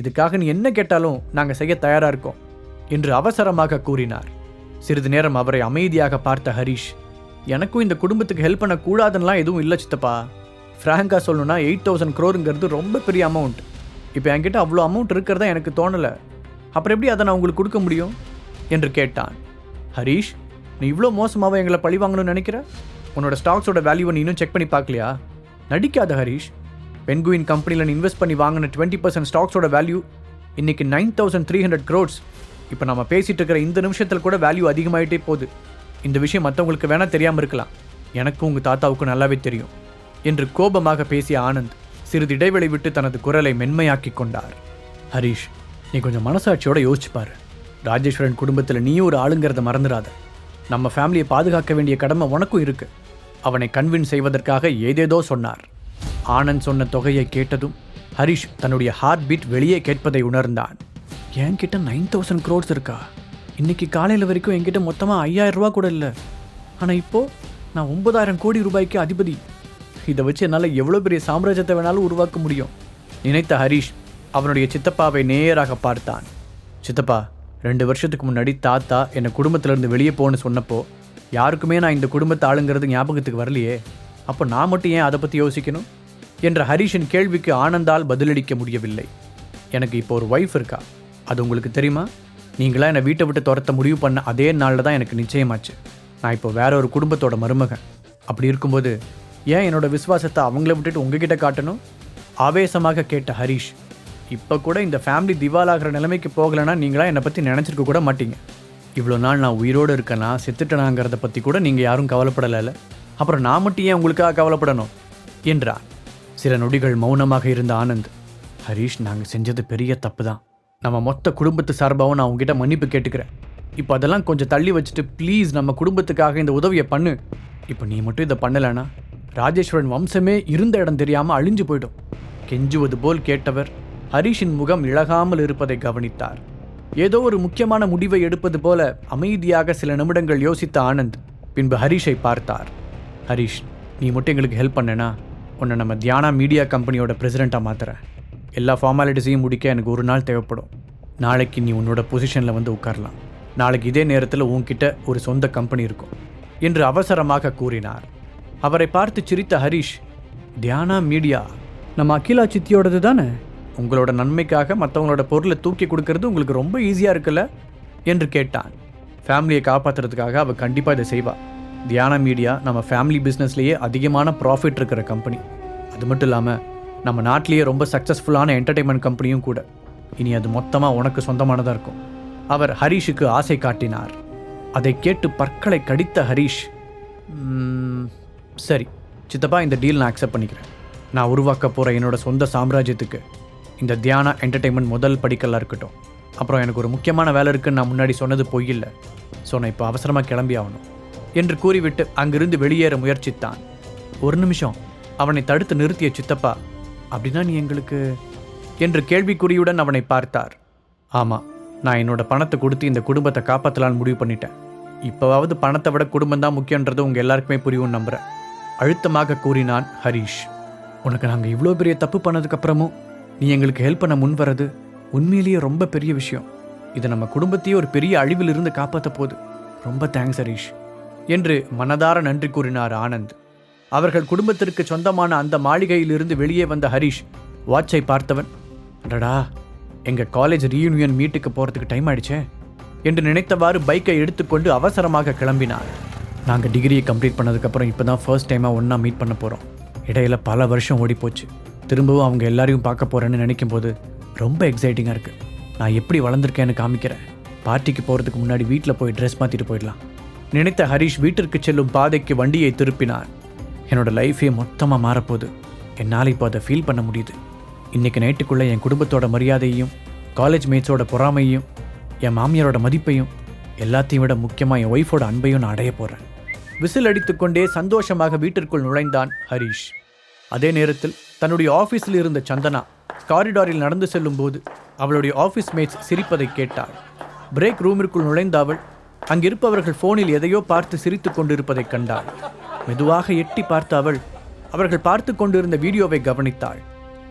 இதுக்காக நீ என்ன கேட்டாலும் நாங்கள் செய்ய தயாராக இருக்கோம் என்று அவசரமாக கூறினார். சிறிது நேரம் அவரை அமைதியாக பார்த்த ஹரிஷ், எனக்கும் இந்த குடும்பத்துக்கு ஹெல்ப் பண்ணக்கூடாதுன்னெலாம் எதுவும் இல்லை சித்தப்பா. ஃப்ராங்காக சொல்லணும்னா 8,000 crore ரொம்ப பெரிய அமௌண்ட். இப்போ என்கிட்ட அவ்வளோ அமௌண்ட் இருக்கிறதா எனக்கு தோணலை. அப்புறம் எப்படி அதை நான் உங்களுக்கு கொடுக்க முடியும் என்று கேட்டான். ஹரிஷ், நீ இவ்வளோ மோசமாக எங்களை பழி வாங்கணும்னு நினைக்கிற? உன்னோட ஸ்டாக்ஸோட வேல்யூவை நீ இன்னும் செக் பண்ணி பார்க்கலையா? நடிக்காத ஹரிஷ். பென்குயின் கம்பெனியில் நீ இன்வெஸ்ட் பண்ணி வாங்கின 20% ஸ்டாக்ஸோட வேல்யூ இன்றைக்கி 9,300 crores. இப்போ நம்ம பேசிகிட்டு இருக்கிற இந்த நிமிஷத்தில் கூட வேல்யூ அதிகமாகிட்டே போகுது. இந்த விஷயம் மற்றவங்களுக்கு வேணால் தெரியாமல் இருக்கலாம், எனக்கும் உங்கள் தாத்தாவுக்கும் நல்லாவே தெரியும் என்று கோபமாக பேசிய ஆனந்த் சிறிது இடைவெளி விட்டு தனது குரலை மென்மையாக்கி கொண்டார். ஹரிஷ், நீ கொஞ்சம் மனசாட்சியோட யோசிச்சுப்பார். ராஜேஸ்வரன் குடும்பத்தில் நீயும் ஒரு ஆளுங்கிறத மறந்துடாத. நம்ம ஃபேமிலியை பாதுகாக்க வேண்டிய கடமை உனக்கும் இருக்கு. அவனை கன்வின்ஸ் செய்வதற்காக ஏதேதோ சொன்னார். ஆனந்த் சொன்ன தொகையை கேட்டதும் ஹரிஷ் தன்னுடைய ஹார்ட் பீட் வெளியே கேட்பதை உணர்ந்தான். என்கிட்ட 9,000 crores இருக்கா? இன்னைக்கு காலையில் வரைக்கும் என்கிட்ட மொத்தமாக 5,000 ரூபா கூட இல்லை. ஆனால் இப்போது நான் 9,000 கோடி ரூபாய்க்கு அதிபதி. இதை வச்சு என்னால் எவ்வளோ பெரிய சாம்ராஜ்யத்தை வேணாலும் உருவாக்க முடியும் நினைத்த ஹரிஷ் அவனுடைய சித்தப்பாவை நேராக பார்த்தான். சித்தப்பா, 2 வருஷத்துக்கு முன்னாடி தாத்தா என்னை குடும்பத்திலேருந்து வெளியே போன்னு சொன்னப்போ யாருக்குமே நான் இந்த குடும்பத்தை ஆளுங்கிறது ஞாபகத்துக்கு வரலையே. அப்போ நான் மட்டும் ஏன் அதை பற்றி யோசிக்கணும் என்ற ஹரிஷின் கேள்விக்கு ஆனந்தால் பதிலளிக்க முடியவில்லை. எனக்கு இப்போ ஒரு ஒய்ஃப் இருக்கா, அது உங்களுக்கு தெரியுமா? நீங்களாம் என்னை வீட்டை விட்டு துரத்த முடிவு பண்ண அதே நாளில் தான் எனக்கு நிச்சயமாச்சு. நான் இப்போ வேற ஒரு குடும்பத்தோட மருமகன். அப்படி இருக்கும்போது ஏன் என்னோட விசுவாசத்தை அவங்கள விட்டுட்டு உங்ககிட்ட காட்டணும்? ஆவேசமாக கேட்ட ஹரிஷ், இப்போ கூட இந்த ஃபேமிலி திவாலாகிற நிலைமைக்கு போகலைன்னா நீங்களாம் என்னை பற்றி நினச்சிருக்க கூட மாட்டீங்க. இவ்வளோ நாள் நான் உயிரோடு இருக்கேனா செத்துட்டனாங்கிறத பற்றி கூட நீங்கள் யாரும் கவலைப்படலை. அப்புறம் நான் மட்டும் ஏன் உங்களுக்காக கவலைப்படணும் என்றான். சில நொடிகள் மௌனமாக இருந்த ஆனந்த், ஹரிஷ், நாங்கள் செஞ்சது பெரிய தப்பு தான். நம்ம மொத்த குடும்பத்து சார்பாகவும் நான் உங்ககிட்ட மன்னிப்பு கேட்டுக்கிறேன். இப்போ அதெல்லாம் கொஞ்சம் தள்ளி வச்சுட்டு ப்ளீஸ் நம்ம குடும்பத்துக்காக இந்த உதவியை பண்ணு. இப்போ நீ மட்டும் இதை பண்ணலைன்னா ராஜேஸ்வரன் வம்சமே இருந்த இடம் தெரியாமல் அழிஞ்சு போய்டும். கெஞ்சுவது போல் கேட்டவர் ஹரிஷின் முகம் இழகாமல் இருப்பதை கவனித்தார். ஏதோ ஒரு முக்கியமான முடிவை எடுப்பது போல அமைதியாக சில நிமிடங்கள் யோசித்த ஆனந்த் பின்பு ஹரிஷை பார்த்தார். ஹரிஷ், நீ மட்டும் எங்களுக்கு ஹெல்ப் பண்ணேன்னா உன்னை நம்ம தியானா மீடியா கம்பெனியோட பிரசிடெண்ட்டாக மாற்றுறேன். எல்லா ஃபார்மாலிட்டிஸையும் முடிக்க எனக்கு ஒரு நாள் தேவைப்படும். நாளைக்கு நீ உன்னோட பொசிஷனில் வந்து உட்காரலாம். நாளைக்கு இதே நேரத்தில் உன்கிட்ட ஒரு சொந்த கம்பெனி இருக்கும் என்று அவசரமாக கூறினார். அவரை பார்த்து சிரித்த ஹரிஷ், தியானா மீடியா நம்ம அகிலா சித்தியோடது தானே? உங்களோட நன்மைக்காக மற்றவங்களோட பொருளை தூக்கி கொடுக்கறது உங்களுக்கு ரொம்ப ஈஸியாக இருக்குல்ல என்று கேட்டான். ஃபேமிலியை காப்பாற்றுறதுக்காக அவள் கண்டிப்பாக இதை செய்வாள். தியானா மீடியா நம்ம ஃபேமிலி பிஸ்னஸ்லேயே அதிகமான ப்ராஃபிட் இருக்கிற கம்பெனி. அது மட்டும் இல்லாமல் நம்ம நாட்டிலேயே ரொம்ப சக்ஸஸ்ஃபுல்லான என்டர்டெயின்மெண்ட் கம்பெனியும் கூட. இனி அது மொத்தமாக உனக்கு சொந்தமானதாக இருக்கும். அவர் ஹரீஷுக்கு ஆசை காட்டினார். அதை கேட்டு பற்களை கடித்த ஹரீஷ், சரி சித்தப்பா, இந்த டீல் நான் அக்செப்ட் பண்ணிக்கிறேன். நான் உருவாக்க போகிற என்னோட சொந்த சாம்ராஜ்யத்துக்கு இந்த தியானா என்டர்டெயின்மெண்ட் முதல் படிக்கலாக இருக்கட்டும். அப்புறம் எனக்கு ஒரு முக்கியமான வேலை இருக்குன்னு நான் முன்னாடி சொன்னது பொய்யில்லை. ஸோ நான் இப்போ அவசரமாக கிளம்பி ஆகணும் என்று கூறிவிட்டு அங்கிருந்து வெளியேற முயற்சித்தான். ஒரு நிமிஷம், அவனை தடுத்து நிறுத்திய சித்தப்பா, அப்படின்னா நீ எங்களுக்கு என்று கேள்விக்குறியுடன் அவனை பார்த்தார். ஆமாம், நான் என்னோட பணத்தை கொடுத்து இந்த குடும்பத்தை காப்பாற்றலான்னு முடிவு பண்ணிட்டேன். இப்போவாவது பணத்தை விட குடும்பம் தான் முக்கியன்றது உங்கள் எல்லாருக்குமே புரியும் நம்புகிறேன் அழுத்தமாக கூறினான் ஹரீஷ். உனக்கு நாங்கள் இவ்வளோ பெரிய தப்பு பண்ணதுக்கப்புறமும் நீ எங்களுக்கு ஹெல்ப் பண்ண முன் வர்றது உண்மையிலேயே ரொம்ப பெரிய விஷயம். இது நம்ம குடும்பத்தையே ஒரு பெரிய அழிவிலிருந்து காப்பாற்ற போகுது. ரொம்ப தேங்க்ஸ் ஹரீஷ் என்று மனதார நன்றி கூறினார் ஆனந்த். அவர்கள் குடும்பத்திற்கு சொந்தமான அந்த மாளிகையிலிருந்து வெளியே வந்த ஹரீஷ் வாட்சை பார்த்தவன், அடடா, எங்கள் காலேஜ் ரீயூனியன் மீட்டுக்கு போகிறதுக்கு டைம் ஆயிடுச்சே என்று நினைத்தவாறு பைக்கை எடுத்துக்கொண்டு அவசரமாக கிளம்பினார். நாங்கள் டிகிரியை கம்ப்ளீட் பண்ணதுக்கப்புறம் இப்போ தான் ஃபர்ஸ்ட் டைமாக ஒன்றா மீட் பண்ண போகிறோம். இடையில பல வருஷம் ஓடிப்போச்சு. திரும்பவும் அவங்க எல்லாரையும் பார்க்க போகிறேன்னு நினைக்கும் போது ரொம்ப எக்ஸைட்டிங்காக இருக்குது. நான் எப்படி வளர்ந்துருக்கேன்னு காமிக்கிறேன். பார்ட்டிக்கு போகிறதுக்கு முன்னாடி வீட்டில் போய் ட்ரெஸ் மாற்றிட்டு போயிடலாம் நினைத்த ஹரீஷ் வீட்டிற்கு செல்லும் பாதைக்கு வண்டியை திருப்பினார். என்னோட லைஃபே மொத்தமாக மாறப்போகுது. என்னால் இப்போ அதை ஃபீல் பண்ண முடியுது. இன்றைக்கி நைட்டுக்குள்ளே என் குடும்பத்தோட மரியாதையையும், காலேஜ் மேட்ஸோட பொறாமையும், என் மாமியாரோட மதிப்பையும், எல்லாத்தையும் விட முக்கியமாக என் ஒய்ஃபோட அன்பையும் நான் அடைய போகிறேன். விசில் அடித்துக்கொண்டே சந்தோஷமாக வீட்டிற்குள் நுழைந்தான் ஹரீஷ். அதே நேரத்தில் தன்னுடைய ஆஃபீஸில் இருந்த சந்தனா காரிடாரில் நடந்து செல்லும் போது அவளுடைய ஆஃபீஸ் மேட்ஸ் சிரிப்பதை கேட்டாள். பிரேக் ரூமிற்குள் நுழைந்த அவள் அங்கிருப்பவர்கள் ஃபோனில் எதையோ பார்த்து சிரித்து கொண்டிருப்பதைக் கண்டாள். மெதுவாக எட்டி பார்த்த அவள் அவர்கள் பார்த்து கொண்டிருந்த வீடியோவை கவனித்தாள்.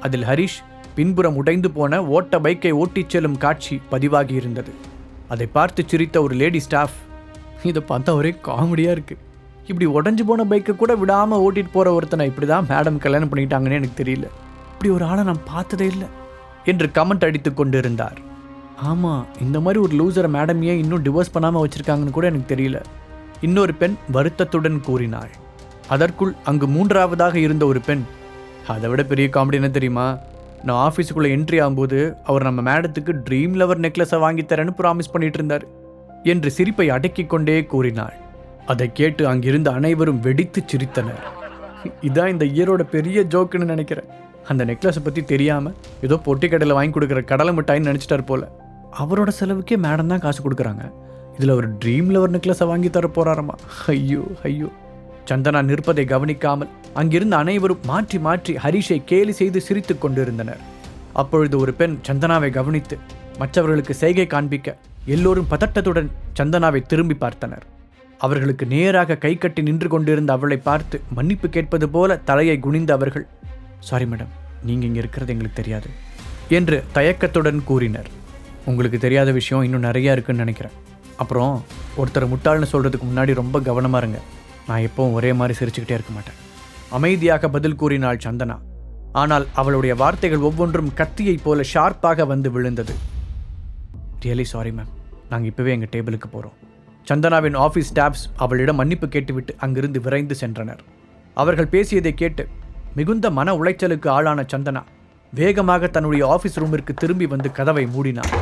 அதில் ஹரீஷ் பின்புறம் உடைந்து போன ஓட்ட பைக்கை ஓட்டிச் செல்லும் காட்சி பதிவாகி இருந்தது. அதை பார்த்து சிரித்த ஒரு லேடி ஸ்டாஃப், இதை பார்த்தா ஒரே காமெடியாக இருக்குது. இப்படி உடஞ்சி போன பைக்கை கூட விடாமல் ஓட்டிட்டு போகிற ஒருத்தனை இப்படி தான் மேடம் கல்யாணம் பண்ணிட்டாங்கன்னு எனக்கு தெரியல. இப்படி ஒரு ஆளை நான் பார்த்ததே இல்லை என்று கமெண்ட் அடித்து கொண்டிருந்தார். ஆமாம், இந்த மாதிரி ஒரு லூசரை மேடம் ஏன் இன்னும் டிவோர்ஸ் பண்ணாமல் வச்சுருக்காங்கன்னு கூட எனக்கு தெரியல. இன்னொரு பெண் வருத்தத்துடன் கூறினாள். அதற்குள் அங்கு மூன்றாவதாக இருந்த ஒரு பெண், அதை விட பெரிய காமெடி என்ன தெரியுமா, நான் ஆஃபீஸுக்குள்ளே என்ட்ரி ஆகும்போது அவர் நம்ம மேடத்துக்கு ட்ரீம் லவர் நெக்லஸை வாங்கித்தரேன்னு ப்ராமிஸ் பண்ணிட்டு இருந்தார் என்று சிரிப்பை அடக்கிக் கொண்டே கூறினாள். அதை கேட்டு அங்கிருந்த அனைவரும் வெடித்து சிரித்தனர். இதான் இந்த இயரோட பெரிய ஜோக்குன்னு நினைக்கிறேன். அந்த நெக்லஸை பற்றி தெரியாமல் ஏதோ பொட்டி கடையில் வாங்கி கொடுக்குற கடலை மிட்டாயின்னு நினச்சிட்டார் போல. அவரோட செலவுக்கே மேடம் தான் காசு கொடுக்குறாங்க, இதில் ஒரு ட்ரீம் லவர் நெக்லஸை வாங்கி தர போகிறாரம்மா. ஐயோ ஐயோ. சந்தனா நிற்பதை கவனிக்காமல் அங்கிருந்த அனைவரும் மாற்றி மாற்றி ஹரீஷை கேலி செய்து சிரித்து கொண்டிருந்தனர். அப்பொழுது ஒரு பெண் சந்தனாவை கவனித்து மற்றவர்களுக்கு செய்கை காண்பிக்க எல்லோரும் பதட்டத்துடன் சந்தனாவை திரும்பி பார்த்தனர். அவர்களுக்கு நேராக கை கட்டி நின்று கொண்டிருந்த அவளை பார்த்து மன்னிப்பு கேட்பது போல தலையை குனிந்த அவர்கள், சாரி மேடம், நீங்கள் இங்கே இருக்கிறது எங்களுக்கு தெரியாது என்று தயக்கத்துடன் கூறினர். உங்களுக்கு தெரியாத விஷயம் இன்னும் நிறையா இருக்குன்னு நினைக்கிறேன். அப்புறம் ஒருத்தர் முட்டாள்னு சொல்கிறதுக்கு முன்னாடி ரொம்ப கவனமாக இருங்க. நான் எப்பவும் ஒரே மாதிரி சிரிச்சுக்கிட்டே இருக்க மாட்டேன். அமைதியாக பதில் கூறினாள் சந்தனா. ஆனால் அவளுடைய வார்த்தைகள் ஒவ்வொன்றும் கத்தியைப் போல ஷார்ப்பாக வந்து விழுந்தது. ரியலி சாரி மேம், நாங்கள் இப்போவே எங்கள் டேபிளுக்கு போகிறோம். சந்தனாவின் ஆஃபீஸ் ஸ்டாஃப்ஸ் அவளிடம் மன்னிப்பு கேட்டுவிட்டு அங்கிருந்து விரைந்து சென்றனர். அவர்கள் பேசியதை கேட்டு மிகுந்த மன உளைச்சலுக்கு ஆளான சந்தனா வேகமாக தன்னுடைய ஆஃபீஸ் ரூமிற்கு திரும்பி வந்து கதவை மூடினாள்.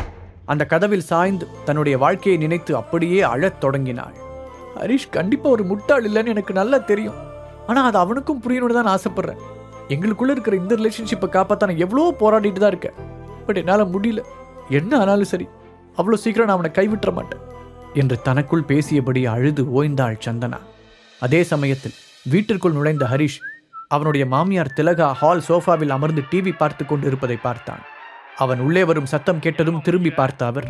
அந்த கதவில் சாய்ந்து தன்னுடைய வாழ்க்கையை நினைத்து அப்படியே அழத் தொடங்கினாள். ஹரீஷ் கண்டிப்பாக ஒரு முட்டாள் இல்லைன்னு எனக்கு நல்லா தெரியும். ஆனால் அது அவனுக்கும் புரியணும்னு தான் ஆசைப்பட்றேன். எங்களுக்குள்ளே இருக்கிற இந்த ரிலேஷன்ஷிப்பை காப்பாற்ற நான் எவ்வளோ போராடிட்டு தான் இருக்கேன். பட் என்னால் முடியல. என்ன ஆனாலும் சரி, அவ்வளோ சீக்கிரம் நான் அவனை கைவிட்ட மாட்டேன் என்று தனக்குள் பேசியபடி அழுது ஓய்ந்தாள் சந்தனா. அதே சமயத்தில் வீட்டிற்குள் நுழைந்த ஹரீஷ் அவனுடைய மாமியார் திலகா ஹால் சோஃபாவில் அமர்ந்து டிவி பார்த்து கொண்டு இருப்பதை பார்த்தான். அவன் உள்ளே வரும் சத்தம் கேட்டதும் திரும்பி பார்த்த அவர்,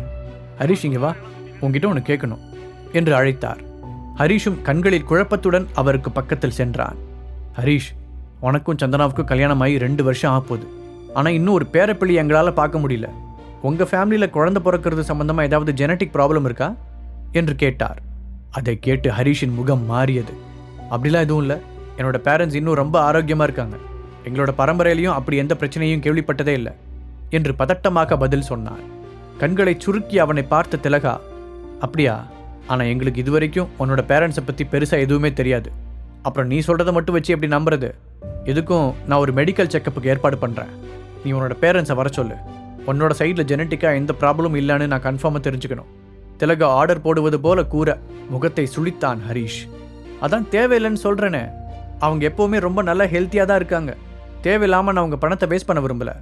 ஹரீஷ் இங்கே வா, உங்ககிட்ட ஒன்று கேட்கணும் என்று அழைத்தார். ஹரீஷும் கண்களில் குழப்பத்துடன் அவருக்கு பக்கத்தில் சென்றான். ஹரீஷ், உனக்கும் சந்தனாவுக்கும் கல்யாணம் ஆகி 2 வருஷம் ஆகப்போகுது. ஆனால் இன்னும் ஒரு பேரப்பிள்ளை எங்களால் பார்க்க முடியல. உங்கள் ஃபேமிலியில் குழந்தை பிறக்கிறது சம்மந்தமாக ஏதாவது ஜெனட்டிக் ப்ராப்ளம் இருக்கா என்று கேட்டார். அதை கேட்டு ஹரிஷின் முகம் மாறியது. அப்படிலாம் எதுவும் இல்லை, என்னோட பேரண்ட்ஸ் இன்னும் ரொம்ப ஆரோக்கியமாக இருக்காங்க. எங்களோட பரம்பரையிலையும் அப்படி எந்த பிரச்சனையும் கேள்விப்பட்டதே இல்லை என்று பதட்டமாக பதில் சொன்னார். கண்களை சுருக்கி அவனை பார்த்த திலகா, அப்படியா? ஆனால் எங்களுக்கு இதுவரைக்கும் உன்னோட பேரண்ட்ஸை பற்றி பெருசாக எதுவுமே தெரியாது. அப்புறம் நீ சொல்கிறத மட்டும் வச்சு எப்படி நம்புறது? எதுக்கும் நான் ஒரு மெடிக்கல் செக்கப்புக்கு ஏற்பாடு பண்ணுறேன். நீ உன்னோட பேரண்ட்ஸை வர சொல்லு. உன்னோட சைடில் ஜெனட்டிக்காக எந்த ப்ராப்ளமும் இல்லைன்னு நான் கன்ஃபார்மாக தெரிஞ்சுக்கணும். திலகா ஆர்டர் போடுவது போல கூற முகத்தை சுளித்தான் ஹரிஷ். அதான் தேவையில்லைன்னு சொல்கிறேனே, அவங்க எப்போவுமே ரொம்ப நல்லா ஹெல்த்தியாக தான் இருக்காங்க. தேவையில்லாமல் நான் அவங்க பணத்தை வேஸ்ட் பண்ண விரும்பலை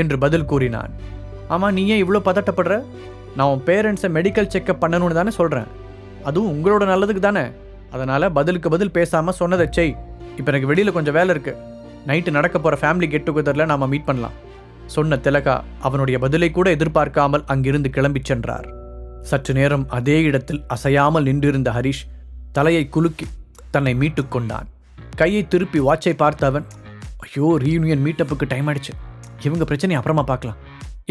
என்று பதில் கூறினான். ஆமாம், நீ ஏன் இவ்வளோ பதட்டப்படுற? நான் உன் பேரண்ட்ஸை மெடிக்கல் செக்கப் பண்ணணும்னு தானே சொல்கிறேன். அதுவும் உங்களோட நல்லதுக்கு தானே. அதனால் பதிலுக்கு பதில் பேசாமல் சொன்னதை செய். இப்போ எனக்கு வெளியில் கொஞ்சம் வேலை இருக்குது. நைட்டு நடக்க போகிற ஃபேமிலி கெட் டுகெதரில் நாம் மீட் பண்ணலாம் சொன்ன திலகா அவனுடைய பதிலை கூட எதிர்பார்க்காமல் அங்கிருந்து கிளம்பிச் சென்றார். சற்று நேரம் அதே இடத்தில் அசையாமல் நின்றிருந்த ஹரிஷ் தலையை குலுக்கி தன்னை மீட்டு கொண்டான். கையை திருப்பி வாட்சை பார்த்த அவன், ஐயோ, ரீயூனியன் மீட்டப்புக்கு டைம் ஆயிடுச்சு, இவங்க பிரச்சனை அப்புறமா பார்க்கலாம்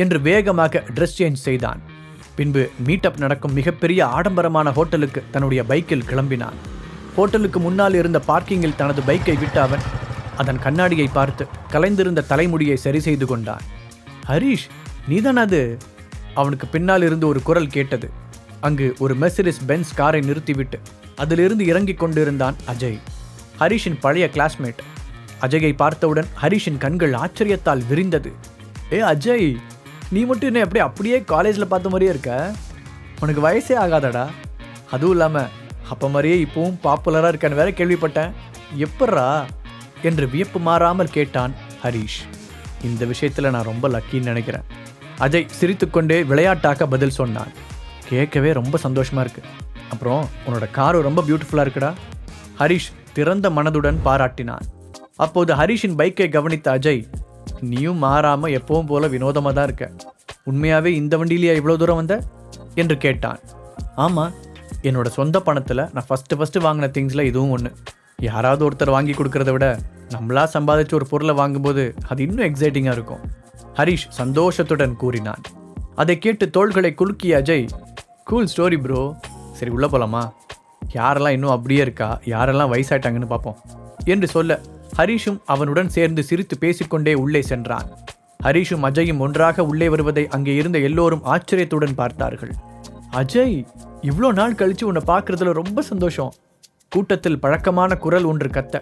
என்று வேகமாக ட்ரெஸ் சேஞ்ச் செய்தான். பின்பு மீட்டப் நடக்கும் மிகப்பெரிய ஆடம்பரமான ஹோட்டலுக்கு தன்னுடைய பைக்கில் கிளம்பினான். ஹோட்டலுக்கு முன்னால் இருந்த பார்க்கிங்கில் தனது பைக்கை விட்ட அவன் அதன் கண்ணாடியை பார்த்து கலைந்திருந்த தலைமுடியை சரி செய்து கொண்டான். ஹரிஷ், நீதான் அது? அவனுக்கு பின்னால் இருந்து ஒரு குரல் கேட்டது. அங்கு ஒரு மெர்சிடிஸ் பென்ஸ் காரை நிறுத்திவிட்டு அதிலிருந்து இறங்கிக் கொண்டிருந்தான் அஜய், ஹரிஷின் பழைய கிளாஸ்மேட். அஜயை பார்த்தவுடன் ஹரிஷின் கண்கள் ஆச்சரியத்தால் விரிந்தது. ஏ அஜய், நீ மட்டும் என்ன அப்படியே காலேஜில் பார்த்த மாதிரியே இருக்க? உனக்கு வயசே ஆகாதடா. அதுவும் இல்லாமல் அப்போ மாதிரியே இப்போவும் பாப்புலராக இருக்கான்னு வேற கேள்விப்பட்டேன். எப்பட்றா என்று வியப்பு மாறாமல் கேட்டான் ஹரிஷ். இந்த விஷயத்தில் நான் ரொம்ப லக்கின்னு நினைக்கிறேன். அஜய் சிரித்துக்கொண்டே விளையாட்டாக பதில் சொன்னான். கேட்கவே ரொம்ப சந்தோஷமாக இருக்கு. அப்புறம் உன்னோட காரும் ரொம்ப பியூட்டிஃபுல்லாக இருக்குடா. ஹரிஷ் திறந்த மனதுடன் பாராட்டினான். அப்போது ஹரிஷின் பைக்கை கவனித்த அஜய், நீயும் மாறாமல் எப்பவும் போல வினோதமாக தான் இருக்க. உண்மையாகவே இந்த வண்டியிலேயே இவ்வளோ தூரம் வந்த என்று கேட்டான். ஆமாம், என்னோட சொந்த பணத்தில் நான் ஃபஸ்ட்டு வாங்கின திங்ஸில் இதுவும் ஒன்று. யாராவது ஒருத்தர் வாங்கி கொடுக்கறத விட நம்மளா சம்பாதிச்சு ஒரு பொருளை வாங்கும்போது அது இன்னும் எக்ஸைட்டிங்காக இருக்கும் ஹரிஷ் சந்தோஷத்துடன் கூறினான். அதை கேட்டு தோள்களை குலுக்கிய அஜய், கூல் ஸ்டோரி ப்ரோ. சரி, உள்ளே போகலாமா? யாரெல்லாம் இன்னும் அப்படியே இருக்கா, யாரெல்லாம் வயசாயிட்டாங்கன்னு பார்ப்போம் என்று சொல்ல ஹரிஷும் அவனுடன் சேர்ந்து சிரித்து பேசிக்கொண்டே உள்ளே சென்றான். ஹரிஷும் அஜயும் ஒன்றாக உள்ளே வருவதை அங்கே இருந்த எல்லோரும் ஆச்சரியத்துடன் பார்த்தார்கள். அஜய், இவ்வளோ நாள் கழிச்சு உன்னை பார்க்கறதுல ரொம்ப சந்தோஷம். கூட்டத்தில் பழக்கமான குரல் ஒன்று கத்த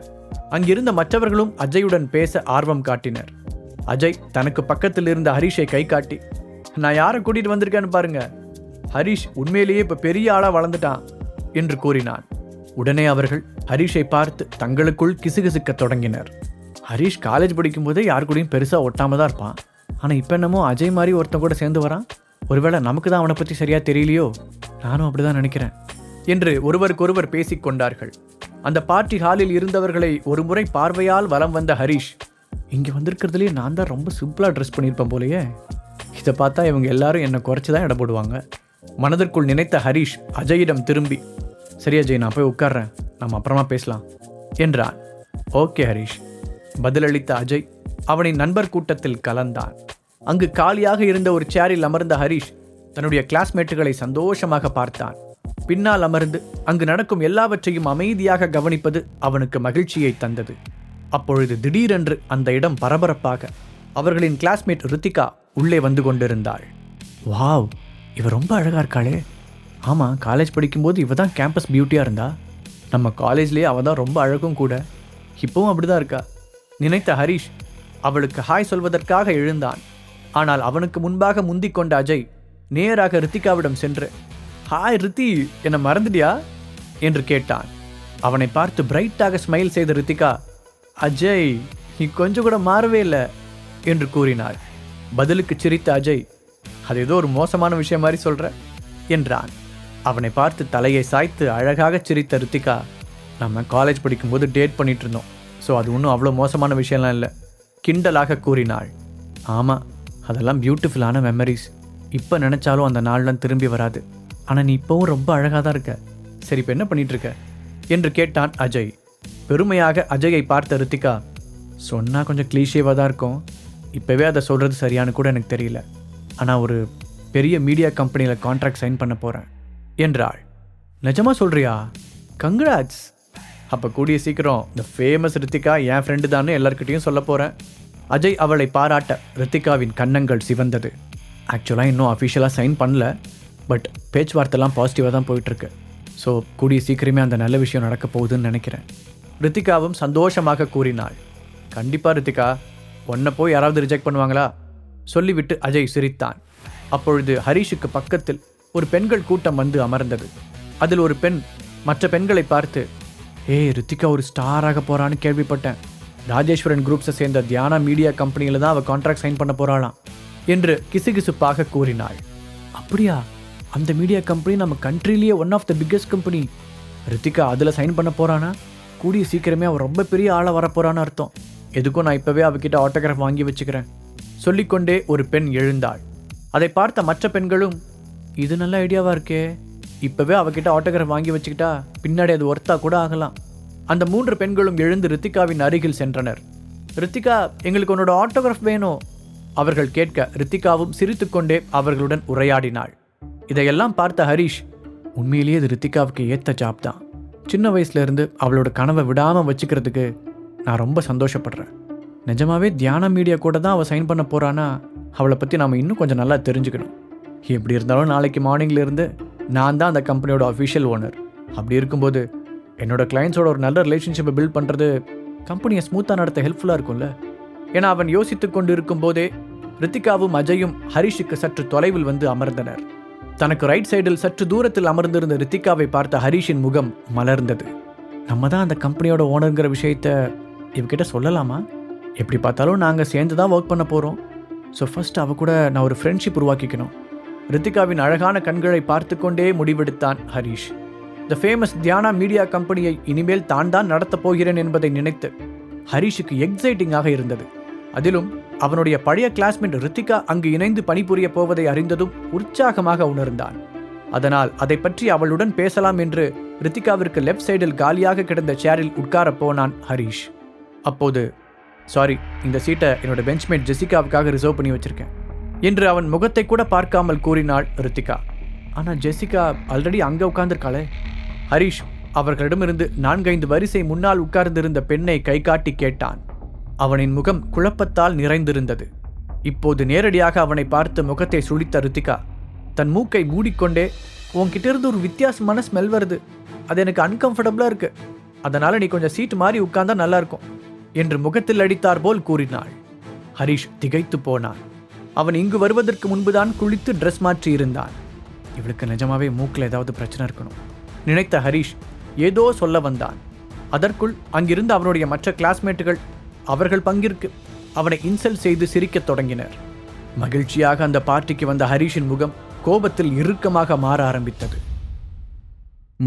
அங்கிருந்த மற்றவர்களும் அஜயுடன் பேச ஆர்வம் காட்டினர். அஜய் தனக்கு பக்கத்தில் இருந்த ஹரிஷை கை காட்டி, நான் யாரை கூட்டிட்டு வந்திருக்கேன்னு பாருங்க, ஹரிஷ் உண்மையிலேயே இப்போ பெரிய ஆளாக வளர்ந்துட்டான் என்று கூறினான். உடனே அவர்கள் ஹரிஷை பார்த்து தங்களுக்குள் கிசுகிசுக்க தொடங்கினர். ஹரிஷ் காலேஜ் படிக்கும் போதே யார் கூடயும் பெருசாக ஒட்டாம தான் இருப்பான். ஆனால் இப்போ என்னமோ அஜய் மாதிரி ஒருத்தன் கூட சேர்ந்து வரான். ஒருவேளை நமக்கு தான் அவனை பற்றி சரியாக தெரியலையோ? நானும் அப்படிதான் நினைக்கிறேன் என்று ஒருவருக்கொருவர் பேசிக்கொண்டார்கள். அந்த பார்ட்டி ஹாலில் இருந்தவர்களை ஒரு முறை பார்வையால் வலம் வந்த ஹரிஷ், இங்கே வந்திருக்கிறதுலேயே நான் தான் ரொம்ப சிம்பிளாக ட்ரெஸ் பண்ணியிருப்பேன் போலையே, இதை பார்த்தா இவங்க எல்லாரும் என்னை குறைச்சி தான் இடம் போடுவாங்க மனதிற்குள் நினைத்த ஹரிஷ் அஜயிடம் திரும்பி, சரி அஜய், நான் போய் உட்கார்றேன், நம்ம அப்புறமா பேசலாம் என்றான். ஓகே ஹரிஷ் பதிலளித்த அஜய் அவனின் நண்பர் கூட்டத்தில் கலந்தான். அங்கு காலியாக இருந்த ஒரு சேரில் அமர்ந்த ஹரிஷ் தன்னுடைய கிளாஸ்மேட்டுகளை சந்தோஷமாக பார்த்தான். பின்னால் அமர்ந்து அங்கு நடக்கும் எல்லாவற்றையும் அமைதியாக கவனிப்பது அவனுக்கு மகிழ்ச்சியை தந்தது. அப்பொழுது திடீரென்று அந்த இடம் பரபரப்பாக அவர்களின் கிளாஸ்மேட் ரித்திகா உள்ளே வந்து கொண்டிருந்தாள். வாவ், இவ ரொம்ப அழகா இருக்காளே. ஆமாம், காலேஜ் படிக்கும்போது இவ தான் கேம்பஸ் பியூட்டியாக இருந்தா. நம்ம காலேஜ்லேயே அவள் தான் ரொம்ப அழகும் கூட. இப்போவும் அப்படிதான் இருக்கா நினைத்த ஹரிஷ் அவளுக்கு ஹாய் சொல்வதற்காக எழுந்தான். ஆனால் அவனுக்கு முன்பாக முந்திக் கொண்ட அஜய் நேராக ரித்திகாவிடம் சென்று, ஹாய் ரித்தி, என்னை மறந்துட்டியா என்று கேட்டான். அவனை பார்த்து பிரைட்டாக ஸ்மைல் செய்த ரித்திகா, அஜய், நீ கொஞ்சம் கூட மாறவே இல்லை என்று கூறினாள். பதிலுக்கு சிரித்த அஜய், அது ஏதோ ஒரு மோசமான விஷயம் மாதிரி சொல்ற என்றான். அவனை பார்த்து தலையை சாய்த்து அழகாக சிரித்த ரித்திகா, நம்ம காலேஜ் படிக்கும்போது டேட் பண்ணிட்டு இருந்தோம், ஸோ அது ஒன்றும் அவ்வளோ மோசமான விஷயம்லாம் இல்லை கிண்டலாக கூறினாள். ஆமாம், அதெல்லாம் பியூட்டிஃபுல்லான மெமரிஸ். இப்போ நினச்சாலும் அந்த நாள்லாம் திரும்பி வராது. ஆனால் நீ இப்போவும் ரொம்ப அழகாக தான் இருக்க. சரி, இப்போ என்ன பண்ணிட்டு இருக்க என்று கேட்டான் அஜய். பெருமையாக அஜயை பார்த்த ரித்திகா, சொன்னால் கொஞ்சம் கிளீஷேவாக தான் இருக்கும், இப்போவே அதை சொல்கிறது சரியானு கூட எனக்கு தெரியல, ஆனால் ஒரு பெரிய மீடியா கம்பெனியில் கான்ட்ராக்ட் சைன் பண்ண போகிறேன் என்றாள். நிஜமா சொல்றியா? கங்க்ராட்ஸ். அப்போ கூடிய சீக்கிரம் இந்த ஃபேமஸ் ரித்திகா என் ஃப்ரெண்டு தான்னு எல்லாருக்கிட்டையும் சொல்ல போகிறேன். அஜய் அவளை பாராட்ட ரித்திகாவின் கன்னங்கள் சிவந்தது. ஆக்சுவலாக இன்னும் அஃபிஷியலாக சைன் பண்ணல, பட் பேச்சுவார்த்தைலாம் பாசிட்டிவாக தான் போயிட்டுருக்கு. ஸோ கூடிய சீக்கிரமே அந்த நல்ல விஷயம் நடக்க போகுதுன்னு நினைக்கிறேன். ரித்திகாவும் சந்தோஷமாக கூறினாள். கண்டிப்பாக ரித்திகா, உன்னை போய் யாராவது ரிஜெக்ட் பண்ணுவாங்களா? சொல்லிவிட்டு அஜய் சிரித்தான். அப்பொழுது ஹரிஷுக்கு பக்கத்தில் ஒரு பெண்கள் கூட்டம் வந்து அமர்ந்தது. அதில் ஒரு பெண் மற்ற பெண்களை பார்த்து, ஏய் ரித்திகா ஒரு ஸ்டாராக போகிறான்னு கேள்விப்பட்டேன். ராஜேஸ்வரன் குரூப்ஸை சேர்ந்த தியானா மீடியா கம்பெனியில் தான் அவள் கான்ட்ராக்ட் சைன் பண்ண போகிறாளாம் என்று கிசுகிசுப்பாக கூறினாள். அப்படியா? அந்த மீடியா கம்பெனி நம்ம கண்ட்ரிலேயே one of the biggest company. Rithika அதில் சைன் பண்ண போகிறானா? கூடிய சீக்கிரமே அவள் ரொம்ப பெரிய ஆளாக வரப்போகிறான்னு அர்த்தம். எதுக்கும் நான் இப்போவே அவகிட்ட ஆட்டோகிராஃப் வாங்கி வச்சுக்கிறேன் சொல்லிக்கொண்டே ஒரு பெண் எழுந்தாள். அதை பார்த்த மற்ற பெண்களும், இது நல்ல ஐடியாவாக இருக்கே, இப்போவே அவகிட்ட ஆட்டோகிராஃப் வாங்கி வச்சுக்கிட்டா பின்னாடி அது ஒர்த்தா கூட ஆகலாம். அந்த 3 பெண்களும் எழுந்து ரித்திகாவின் அருகில் சென்றனர். ரித்திகா, எங்களுக்கு உன்னோட ஆட்டோகிராஃப் வேணும் அவர்கள் கேட்க ரித்திகாவும் சிரித்துக்கொண்டே அவர்களுடன் உரையாடினாள். இதையெல்லாம் பார்த்த ஹரிஷ், உண்மையிலேயே இது ரித்திகாவுக்கு ஏற்ற ஜாப் தான். சின்ன வயசுலேருந்து அவளோட கனவை விடாமல் வச்சுக்கிறதுக்கு நான் ரொம்ப சந்தோஷப்படுறேன். நிஜமாவே தியானா மீடியா கூட தான் அவள் சைன் பண்ண போகிறான்னா அவளை பற்றி நாம் இன்னும் கொஞ்சம் நல்லா தெரிஞ்சுக்கணும். எப்படி இருந்தாலும் நாளைக்கு மார்னிங்லேருந்து நான் தான் அந்த கம்பெனியோட அஃபிஷியல் ஓனர். அப்படி இருக்கும்போது என்னோட கிளைண்ட்ஸோட ஒரு நல்ல ரிலேஷன்ஷிப்பை பில்ட் பண்ணுறது கம்பெனியை ஸ்மூத்தாக நடத்த ஹெல்ப்ஃபுல்லாக இருக்கும்ல. ஏன்னா அவன் யோசித்து கொண்டு இருக்கும்போதே ரித்திகாவும் அஜயும் ஹரிஷுக்கு சற்று தொலைவில் வந்து அமர்ந்தனர். தனக்கு ரைட் சைடில் சற்று தூரத்தில் அமர்ந்திருந்த ரித்திகாவை பார்த்த ஹரிஷின் முகம் மலர்ந்தது. நம்ம தான் அந்த கம்பெனியோட ஓனருங்கிற விஷயத்த இவகிட்ட சொல்லலாமா? எப்படி பார்த்தாலும் நாங்கள் சேர்ந்து தான் ஒர்க் பண்ண போகிறோம். ஸோ ஃபர்ஸ்ட் அவ கூட நான் ஒரு ஃப்ரெண்ட்ஷிப் உருவாக்கிக்கணும். ரித்திகாவின் அழகான கண்களை பார்த்து கொண்டே முடிவெடுத்தான் ஹரிஷ். த ஃபேமஸ் தியானா மீடியா கம்பெனியை இனிமேல் தான் தான் நடத்தப் போகிறேன் என்பதை நினைத்து ஹரிஷுக்கு எக்ஸைட்டிங்காக இருந்தது. அதிலும் அவனுடைய பழைய கிளாஸ்மேட் ரித்திகா அங்கு இணைந்து பணிபுரிய போவதை அறிந்ததும் உற்சாகமாக உணர்ந்தான். அதனால் அதை பற்றி அவளுடன் பேசலாம் என்று ரித்திகாவிற்கு லெஃப்ட் சைடில் காலியாக கிடந்த சேரில் உட்கார போனான் ஹரிஷ். அப்போது, சாரி, இந்த சீட்டை என்னோட பெஞ்ச்மேட் ஜெசிகாவுக்காக ரிசர்வ் பண்ணி வச்சிருக்கேன் என்று அவன் முகத்தை கூட பார்க்காமல் கூறினாள் ரித்திகா. ஆனால் ஜெசிகா ஆல்ரெடி அங்கே உட்கார்ந்திருக்காளே. ஹரிஷ் அவர்களிடமிருந்து 4-5 வரிசை முன்னால் உட்கார்ந்திருந்த பெண்ணை கை காட்டி கேட்டான். அவனின் முகம் குழப்பத்தால் நிறைந்திருந்தது. இப்போது நேரடியாக அவனை பார்த்து முகத்தை சுழித்த ரித்திகா தன் மூக்கை மூடிக்கொண்டே, உன்கிட்ட இருந்து ஒரு வித்தியாசமான ஸ்மெல் வருது, அது எனக்கு அன்கம்ஃபர்டபுளாக இருக்கு, அதனால நீ கொஞ்சம் சீட்டு மாறி உட்கார்ந்தா நல்லா இருக்கும் என்று முகத்தில் அடித்தார் போல் கூறினாள். ஹரிஷ் திகைத்து போனான். அவன் இங்கு வருவதற்கு முன்புதான் குளித்து ட்ரெஸ் மாற்றி இருந்தான். இவளுக்கு நிஜமாவே மூக்கில் ஏதாவது பிரச்சனை இருக்கணும் நினைத்த ஹரிஷ் ஏதோ சொல்ல வந்தான். அதற்குள் அங்கிருந்து அவனுடைய மற்ற கிளாஸ்மேட்டுகள் அவர்கள் பங்கிற்கு அவனை இன்சல்ட் செய்து சிரிக்கத் தொடங்கினர். மகிழ்ச்சியாக அந்த பார்ட்டிக்கு வந்த ஹரிஷின் முகம் கோபத்தில் இறுக்கமாக மாற ஆரம்பித்தது.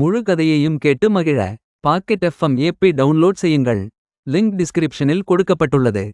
முழு கதையையும் கேட்டு மகிழ பாக்கெட் FM ஆப்பை டவுன்லோட் செய்யுங்கள். லிங்க் டிஸ்கிரிப்ஷனில் கொடுக்கப்பட்டுள்ளது.